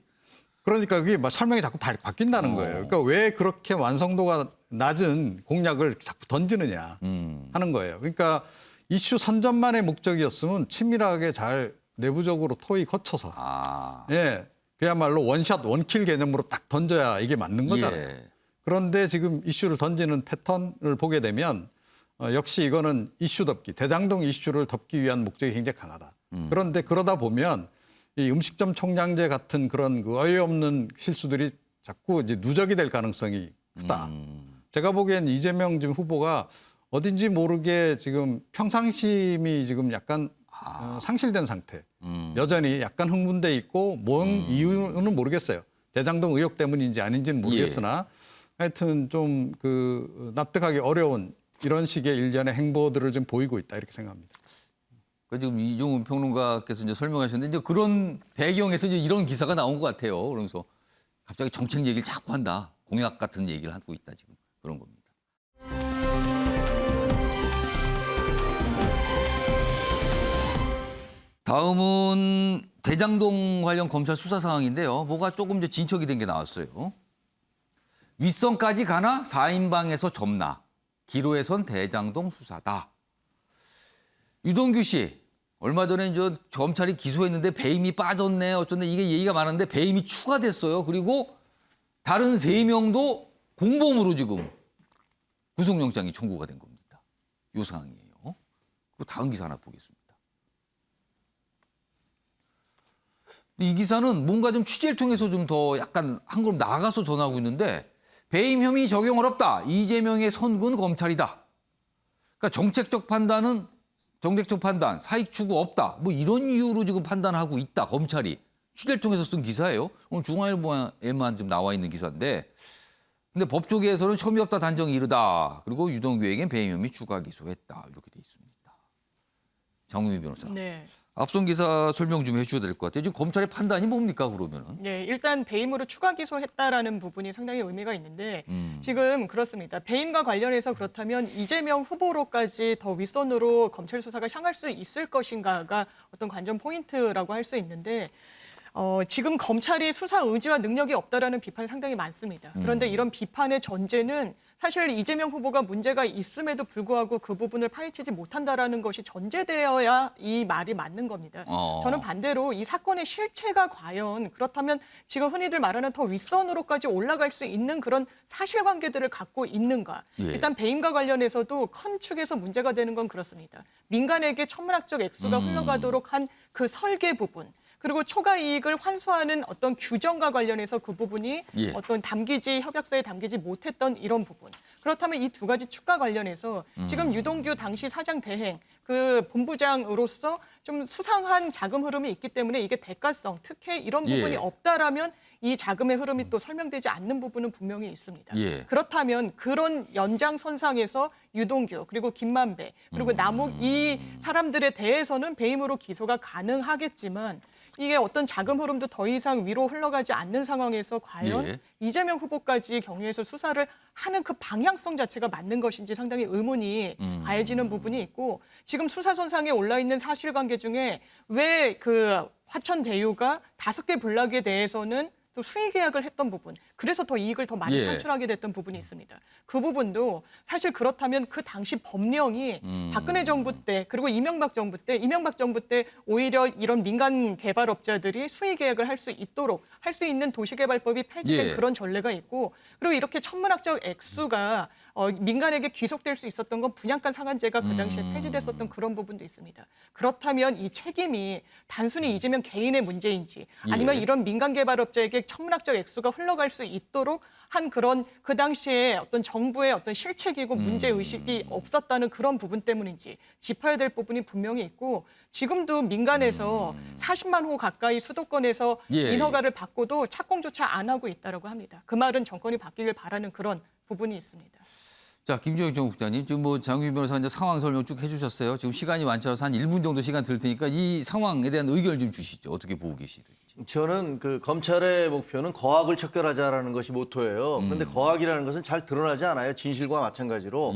그러니까 그게 막 설명이 자꾸 바뀐다는 거예요. 그러니까 왜 그렇게 완성도가 낮은 공약을 자꾸 던지느냐 하는 거예요. 그러니까 이슈 선점만의 목적이었으면 치밀하게 잘 내부적으로 토의 거쳐서 예, 그야말로 원샷 원킬 개념으로 딱 던져야 이게 맞는 거잖아요. 예. 그런데 지금 이슈를 던지는 패턴을 보게 되면 역시 이거는 이슈 덮기, 대장동 이슈를 덮기 위한 목적이 굉장히 강하다. 그런데 그러다 보면 이 음식점 총량제 같은 그런 그 어이없는 실수들이 자꾸 이제 누적이 될 가능성이 크다. 제가 보기엔 이재명 지금 후보가 어딘지 모르게 지금 평상심이 지금 약간 상실된 상태. 여전히 약간 흥분돼 있고 뭔 이유는 모르겠어요. 대장동 의혹 때문인지 아닌지는 모르겠으나 하여튼 좀 그 납득하기 어려운 이런 식의 일련의 행보들을 좀 보이고 있다 이렇게 생각합니다. 지금 이종훈 평론가께서 이제 설명하셨는데 이제 그런 배경에서 이제 이런 기사가 나온 것 같아요. 그러면서 갑자기 정책 얘기를 자꾸 한다. 공약 같은 얘기를 하고 있다 지금 그런 겁니다. 다음은 대장동 관련 검찰 수사 상황인데요. 뭐가 조금 이제 진척이 된 게 나왔어요. 윗선까지 가나 4인방에서 접나. 기로에선 대장동 수사다. 유동규 씨, 얼마 전에 이제 검찰이 기소했는데 배임이 빠졌네 어쩐데 이게 얘기가 많은데 배임이 추가됐어요. 그리고 다른 3명도 공범으로 지금 구속영장이 청구가 된 겁니다. 이 상황이에요. 그리고 다음 기사 하나 보겠습니다. 이 기사는 뭔가 좀 취재를 통해서 좀 더 약간 한 걸음 나가서 전하고 있는데 배임 혐의 적용 어렵다. 이재명의 선군 검찰이다. 그러니까 정책적 판단, 사익 추구 없다. 뭐 이런 이유로 지금 판단하고 있다. 검찰이. 취재를 통해서 쓴 기사예요. 오늘 중앙일보에만 좀 나와 있는 기사인데 근데 법조계에서는 혐의 없다 단정이 이르다. 그리고 유동규에겐 배임 혐의 추가 기소했다. 이렇게 돼 있습니다. 장우미 변호사. 네. 앞선 기사 설명 좀 해주셔야 될 것 같아요. 지금 검찰의 판단이 뭡니까 그러면은? 네, 일단 배임으로 추가 기소했다라는 부분이 상당히 의미가 있는데 지금 그렇습니다. 배임과 관련해서 그렇다면 이재명 후보로까지 더 윗선으로 검찰 수사가 향할 수 있을 것인가가 어떤 관전 포인트라고 할 수 있는데 지금 검찰이 수사 의지와 능력이 없다라는 비판이 상당히 많습니다. 그런데 이런 비판의 전제는 사실 이재명 후보가 문제가 있음에도 불구하고 그 부분을 파헤치지 못한다라는 것이 전제되어야 이 말이 맞는 겁니다. 저는 반대로 이 사건의 실체가 과연 그렇다면 지금 흔히들 말하는 더 윗선으로까지 올라갈 수 있는 그런 사실관계들을 갖고 있는가. 일단 배임과 관련해서도 큰 축에서 문제가 되는 건 그렇습니다. 민간에게 천문학적 액수가 흘러가도록 한 그 설계 부분. 그리고 초과 이익을 환수하는 어떤 규정과 관련해서 그 부분이 어떤 협약서에 담기지 못했던 이런 부분. 그렇다면 이 두 가지 축과 관련해서 지금 유동규 당시 사장 대행 그 본부장으로서 좀 수상한 자금 흐름이 있기 때문에 이게 대가성, 특혜 이런 부분이 없다라면 이 자금의 흐름이 또 설명되지 않는 부분은 분명히 있습니다. 그렇다면 그런 연장선상에서 유동규 그리고 김만배 그리고 남욱 이 사람들에 대해서는 배임으로 기소가 가능하겠지만 이게 어떤 자금 흐름도 더 이상 위로 흘러가지 않는 상황에서 과연 이재명 후보까지 경위에서 수사를 하는 그 방향성 자체가 맞는 것인지 상당히 의문이 가해지는 부분이 있고 지금 수사선상에 올라 있는 사실관계 중에 왜 그 화천대유가 5개 블락에 대해서는 또 수의 계약을 했던 부분, 그래서 더 이익을 더 많이 창출하게 됐던 부분이 있습니다. 그 부분도 사실 그렇다면 그 당시 법령이 박근혜 정부 때 그리고 이명박 정부 때 오히려 이런 민간 개발업자들이 수의 계약을 할 수 있도록 할 수 있는 도시개발법이 폐지된 그런 전례가 있고 그리고 이렇게 천문학적 액수가 민간에게 귀속될 수 있었던 건 분양가 상한제가 그 당시에 폐지됐었던 그런 부분도 있습니다. 그렇다면 이 책임이 단순히 이재명 개인의 문제인지 아니면 이런 민간 개발업자에게 천문학적 액수가 흘러갈 수 있도록 한 그런 그 당시에 어떤 정부의 어떤 실책이고 문제의식이 없었다는 그런 부분 때문인지 짚어야 될 부분이 분명히 있고 지금도 민간에서 40만 호 가까이 수도권에서 인허가를 받고도 착공조차 안 하고 있다고 합니다. 그 말은 정권이 바뀌길 바라는 그런 부분이 있습니다. 자, 김정일 정국장님, 지금 뭐 장유빈 변호사 이제 상황 설명 쭉 해주셨어요. 지금 시간이 많지 않아서 한 1분 정도 시간 들 테니까 이 상황에 대한 의견을 좀 주시죠. 어떻게 보고 계시는지. 저는 그 검찰의 목표는 거악을 척결하자라는 것이 모토예요. 그런데 거악이라는 것은 잘 드러나지 않아요. 진실과 마찬가지로.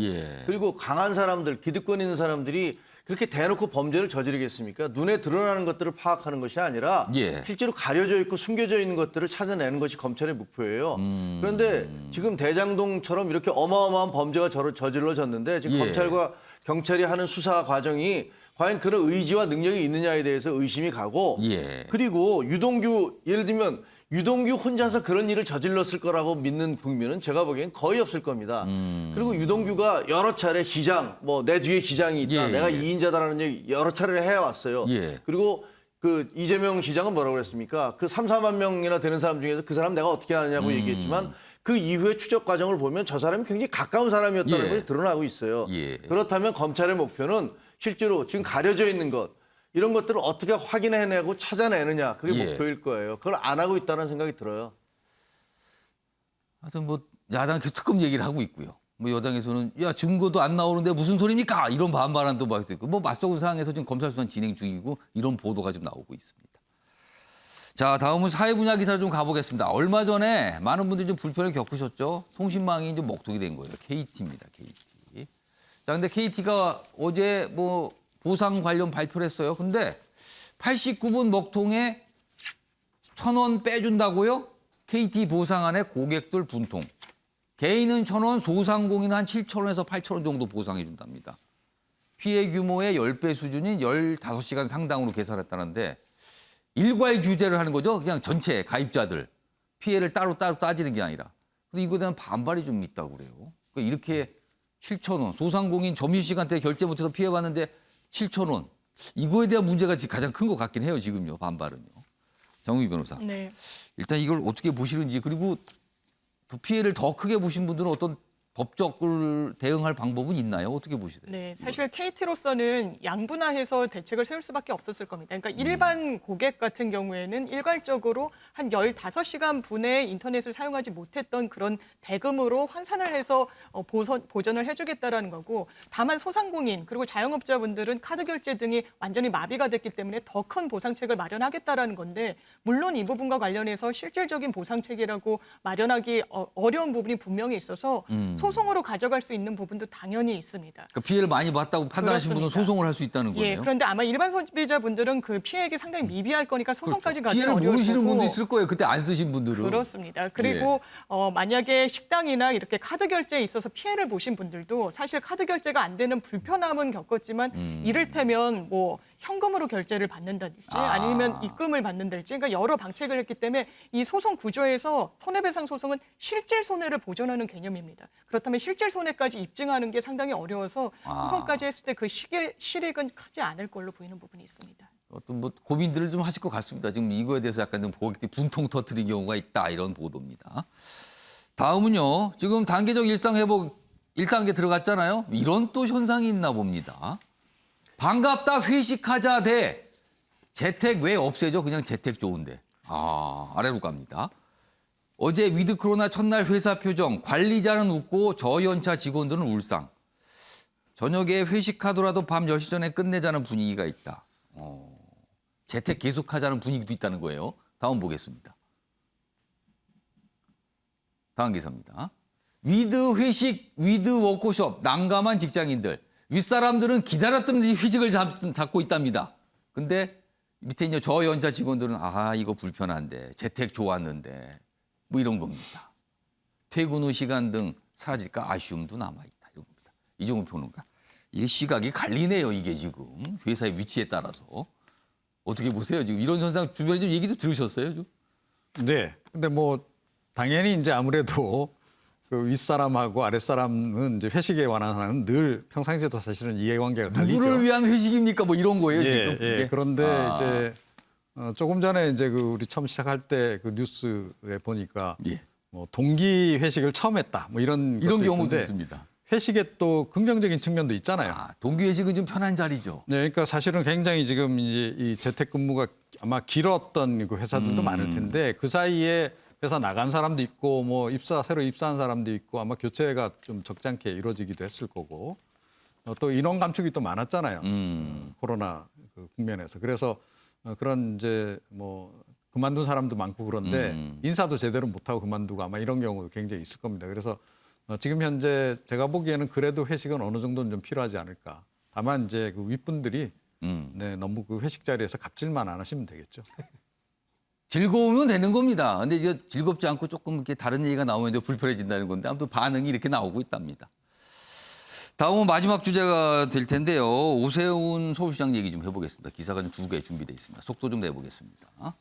그리고 강한 사람들, 기득권 있는 사람들이 그렇게 대놓고 범죄를 저지르겠습니까? 눈에 드러나는 것들을 파악하는 것이 아니라 실제로 가려져 있고 숨겨져 있는 것들을 찾아내는 것이 검찰의 목표예요. 그런데 지금 대장동처럼 이렇게 어마어마한 범죄가 저질러졌는데 지금 검찰과 경찰이 하는 수사 과정이 과연 그런 의지와 능력이 있느냐에 대해서 의심이 가고 그리고 유동규 예를 들면 유동규 혼자서 그런 일을 저질렀을 거라고 믿는 국민은 제가 보기엔 거의 없을 겁니다. 그리고 유동규가 여러 차례 시장, 뭐 내 뒤에 시장이 있다, 내가 2인자다라는 얘기 여러 차례를 해왔어요. 그리고 그 이재명 시장은 뭐라고 그랬습니까? 그 3, 4만 명이나 되는 사람 중에서 그 사람 내가 어떻게 하느냐고 얘기했지만 그 이후의 추적 과정을 보면 저 사람이 굉장히 가까운 사람이었다는 것이 드러나고 있어요. 그렇다면 검찰의 목표는 실제로 지금 가려져 있는 것, 이런 것들을 어떻게 확인해내고 찾아내느냐 그게 예. 목표일 거예요. 그걸 안 하고 있다는 생각이 들어요. 하여튼 뭐 야당 특검 얘기를 하고 있고요. 뭐 여당에서는 야 증거도 안 나오는데 무슨 소리입니까? 이런 반발안도 막 있고 뭐 맞서는 상황에서 지금 검찰 수사 진행 중이고 이런 보도가 좀 나오고 있습니다. 자, 다음은 사회 분야 기사를 좀 가보겠습니다. 얼마 전에 많은 분들이 좀 불편을 겪으셨죠. 통신망이 좀 먹통이 된 거예요. KT입니다. KT. 자, 근데 KT가 어제 뭐 보상 관련 발표를 했어요. 근데 89분 먹통에 1,000원 빼준다고요? KT 보상안에 고객들 분통. 개인은 1,000원, 소상공인은 한 7,000원에서 8,000원 정도 보상해 준답니다. 피해 규모의 10배 수준인 15시간 상당으로 계산했다는데 일괄 규제를 하는 거죠. 그냥 전체 가입자들. 피해를 따로 따지는 게 아니라. 근데 이거에 대한 반발이 좀 있다고 그래요. 그러니까 이렇게 7,000원, 소상공인 점심시간대에 결제 못해서 피해봤는데 7,000원. 이거에 대한 문제가 지금 가장 큰 것 같긴 해요, 지금요, 반발은요. 정우희 변호사. 네. 일단 이걸 어떻게 보시는지, 그리고 또 피해를 더 크게 보신 분들은 어떤 법적으로 대응할 방법은 있나요? 어떻게 보시세요? 네, 사실 KT로서는 양분화해서 대책을 세울 수밖에 없었을 겁니다. 그러니까 일반 고객 같은 경우에는 일괄적으로 한 15시간 분에 인터넷을 사용하지 못했던 그런 대금으로 환산을 해서 보전을 해주겠다라는 거고, 다만 소상공인 그리고 자영업자분들은 카드 결제 등이 완전히 마비가 됐기 때문에 더 큰 보상책을 마련하겠다라는 건데, 물론 이 부분과 관련해서 실질적인 보상책이라고 마련하기 어려운 부분이 분명히 있어서 소송으로 가져갈 수 있는 부분도 당연히 있습니다. 그러니까 피해를 많이 봤다고 판단하신 분은 소송을 할 수 있다는 거예요. 예, 그런데 아마 일반 소비자분들은 그 피해액이 상당히 미비할 거니까 소송까지 가기 피해를 어려울 모르시는 테고. 분도 있을 거예요. 그때 안 쓰신 분들은. 그렇습니다. 그리고 만약에 식당이나 이렇게 카드 결제에 있어서 피해를 보신 분들도 사실 카드 결제가 안 되는 불편함은 겪었지만 이를테면 뭐 현금으로 결제를 받는다든지 아니면 입금을 받는다든지, 그러니까 여러 방책을 했기 때문에 이 소송 구조에서 손해배상 소송은 실질 손해를 보전하는 개념입니다. 그렇다면 실질 손해까지 입증하는 게 상당히 어려워서 소송까지 했을 때 그 실익은 크지 않을 걸로 보이는 부분이 있습니다. 어떤 뭐 고민들을 좀 하실 것 같습니다. 지금 이거에 대해서 약간 좀 고객들이 분통 터뜨린 경우가 있다, 이런 보도입니다. 다음은요. 지금 단계적 일상 회복 1단계 들어갔잖아요. 이런 또 현상이 있나 봅니다. 반갑다 회식하자 대 재택 왜 없애죠? 그냥 재택 좋은데. 아래로 갑니다. 어제 위드 코로나 첫날 회사 표정, 관리자는 웃고 저연차 직원들은 울상. 저녁에 회식하더라도 밤 10시 전에 끝내자는 분위기가 있다. 재택 계속하자는 분위기도 있다는 거예요. 다음 보겠습니다. 다음 기사입니다. 위드 회식, 위드 워크숍, 난감한 직장인들. 윗사람들은 기다렸던 듯이 회식을 잡고 있답니다. 근데 밑에 있는 저연차 직원들은 이거 불편한데, 재택 좋았는데, 뭐 이런 겁니다. 퇴근 후 시간 등 사라질까 아쉬움도 남아있다. 이런 겁니다. 이종훈 평론가. 이게 시각이 갈리네요, 이게 지금. 회사의 위치에 따라서. 어떻게 보세요? 지금 이런 현상 주변에 좀 얘기도 들으셨어요? 좀? 네. 근데 뭐 당연히 이제 아무래도 그 윗사람하고 아랫사람은 이제 회식에 관한 하는 늘 평상시에도 사실은 이해관계가 갈리죠. 누구를 위한 회식입니까? 뭐 이런 거예요, 지금. 예. 그런데 이제 조금 전에 이제 그 우리 처음 시작할 때 그 뉴스에 보니까 뭐 동기 회식을 처음 했다. 뭐 이런 경우도 있습니다. 회식에 또 긍정적인 측면도 있잖아요. 동기 회식은 좀 편한 자리죠. 네, 그러니까 사실은 굉장히 지금 이제 이 재택근무가 아마 길었던 그 회사들도 많을 텐데 그 사이에 회사 나간 사람도 있고 뭐 새로 입사한 사람도 있고 아마 교체가 좀 적잖게 이루어지기도 했을 거고 또 인원 감축이 또 많았잖아요. 코로나 그 국면에서. 그래서 그런 이제 뭐 그만둔 사람도 많고 그런데 인사도 제대로 못하고 그만두고 아마 이런 경우도 굉장히 있을 겁니다. 그래서 지금 현재 제가 보기에는 그래도 회식은 어느 정도는 좀 필요하지 않을까. 다만 이제 그 윗분들이 네, 너무 그 회식 자리에서 갑질만 안 하시면 되겠죠. 즐거우면 되는 겁니다. 근데 이제 즐겁지 않고 조금 이렇게 다른 얘기가 나오면 이제 불편해진다는 건데 아무튼 반응이 이렇게 나오고 있답니다. 다음은 마지막 주제가 될 텐데요. 오세훈 서울시장 얘기 좀 해보겠습니다. 기사가 좀 2개 준비되어 있습니다. 속도 좀 내보겠습니다.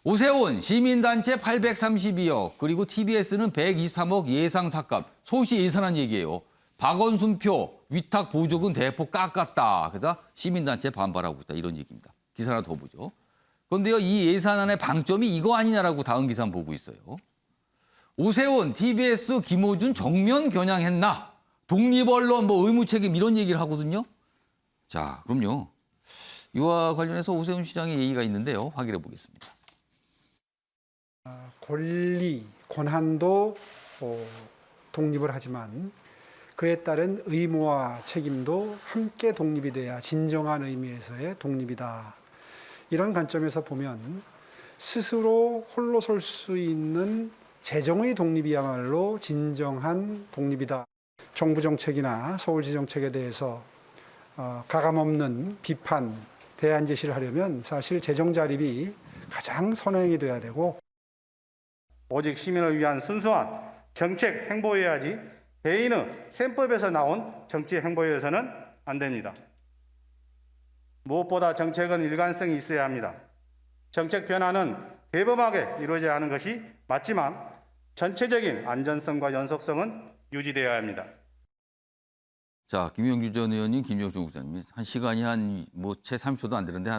오세훈 시민단체 832억 그리고 TBS는 123억 예상 삭감. 서울시 예산안 얘기예요. 박원순표 위탁 보조금 대폭 깎았다. 그러다 시민단체 반발하고 있다. 이런 얘기입니다. 기사 하나 더 보죠. 그런데요, 이 예산안의 방점이 이거 아니냐라고 다음 기사 보고 있어요. 오세훈, TBS, 김호준 정면 겨냥했나? 독립언론 뭐 의무 책임 이런 얘기를 하거든요. 자, 그럼요. 이와 관련해서 오세훈 시장의 얘기가 있는데요. 확인해 보겠습니다. 권리, 권한도 독립을 하지만 그에 따른 의무와 책임도 함께 독립이 돼야 진정한 의미에서의 독립이다. 이런 관점에서 보면 스스로 홀로 설 수 있는 재정의 독립이야말로 진정한 독립이다. 정부 정책이나 서울시 정책에 대해서 가감없는 비판, 대안 제시를 하려면 사실 재정 자립이 가장 선행이 돼야 되고 오직 시민을 위한 순수한 정책 행보여야지 개인의 셈법에서 나온 정치 행보여서는 안 됩니다. 무엇보다 정책은 일관성이 있어야 합니다. 정책 변화는 대범하게 이루어져야 하는 것이 맞지만 전체적인 안전성과 연속성은 유지되어야 합니다. 자, 김영주 전 의원님, 김정준 국장님, 한 시간이 채 30초도 안 되는데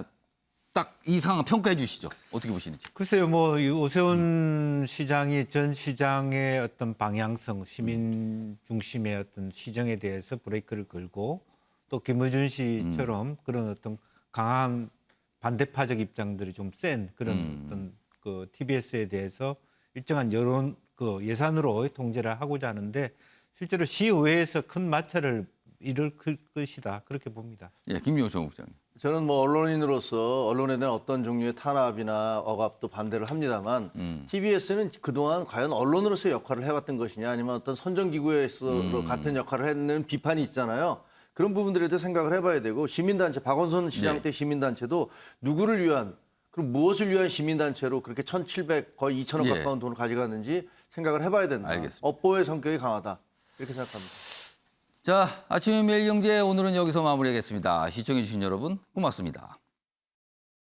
딱 이 상황 평가해 주시죠. 어떻게 보시는지. 글쎄요, 이 오세훈 시장이 전 시장의 어떤 방향성, 시민 중심의 어떤 시정에 대해서 브레이크를 걸고 또 김어준 씨처럼 그런 어떤 강한 반대파적 입장들이 좀 센 그런 어떤 그 TBS에 대해서 일정한 여론 예산으로 통제를 하고자 하는데 실제로 시의회에서 큰 마찰을 이룰 것이다 그렇게 봅니다. 예, 김용성 국장님. 저는 언론인으로서 언론에 대한 어떤 종류의 탄압이나 억압도 반대를 합니다만 TBS는 그동안 과연 언론으로서의 역할을 해왔던 것이냐 아니면 어떤 선정기구에서 같은 역할을 했는 비판이 있잖아요. 그런 부분들에 대해서 생각을 해봐야 되고 시민단체 박원순 시장 때 시민단체도 누구를 위한 그럼 무엇을 위한 시민단체로 그렇게 1,700 거의 2,000억 가까운 돈을 가져갔는지 생각을 해봐야 된다. 알겠습니다. 업보의 성격이 강하다. 이렇게 생각합니다. 자, 아침의 매일경제 오늘은 여기서 마무리하겠습니다. 시청해 주신 여러분 고맙습니다.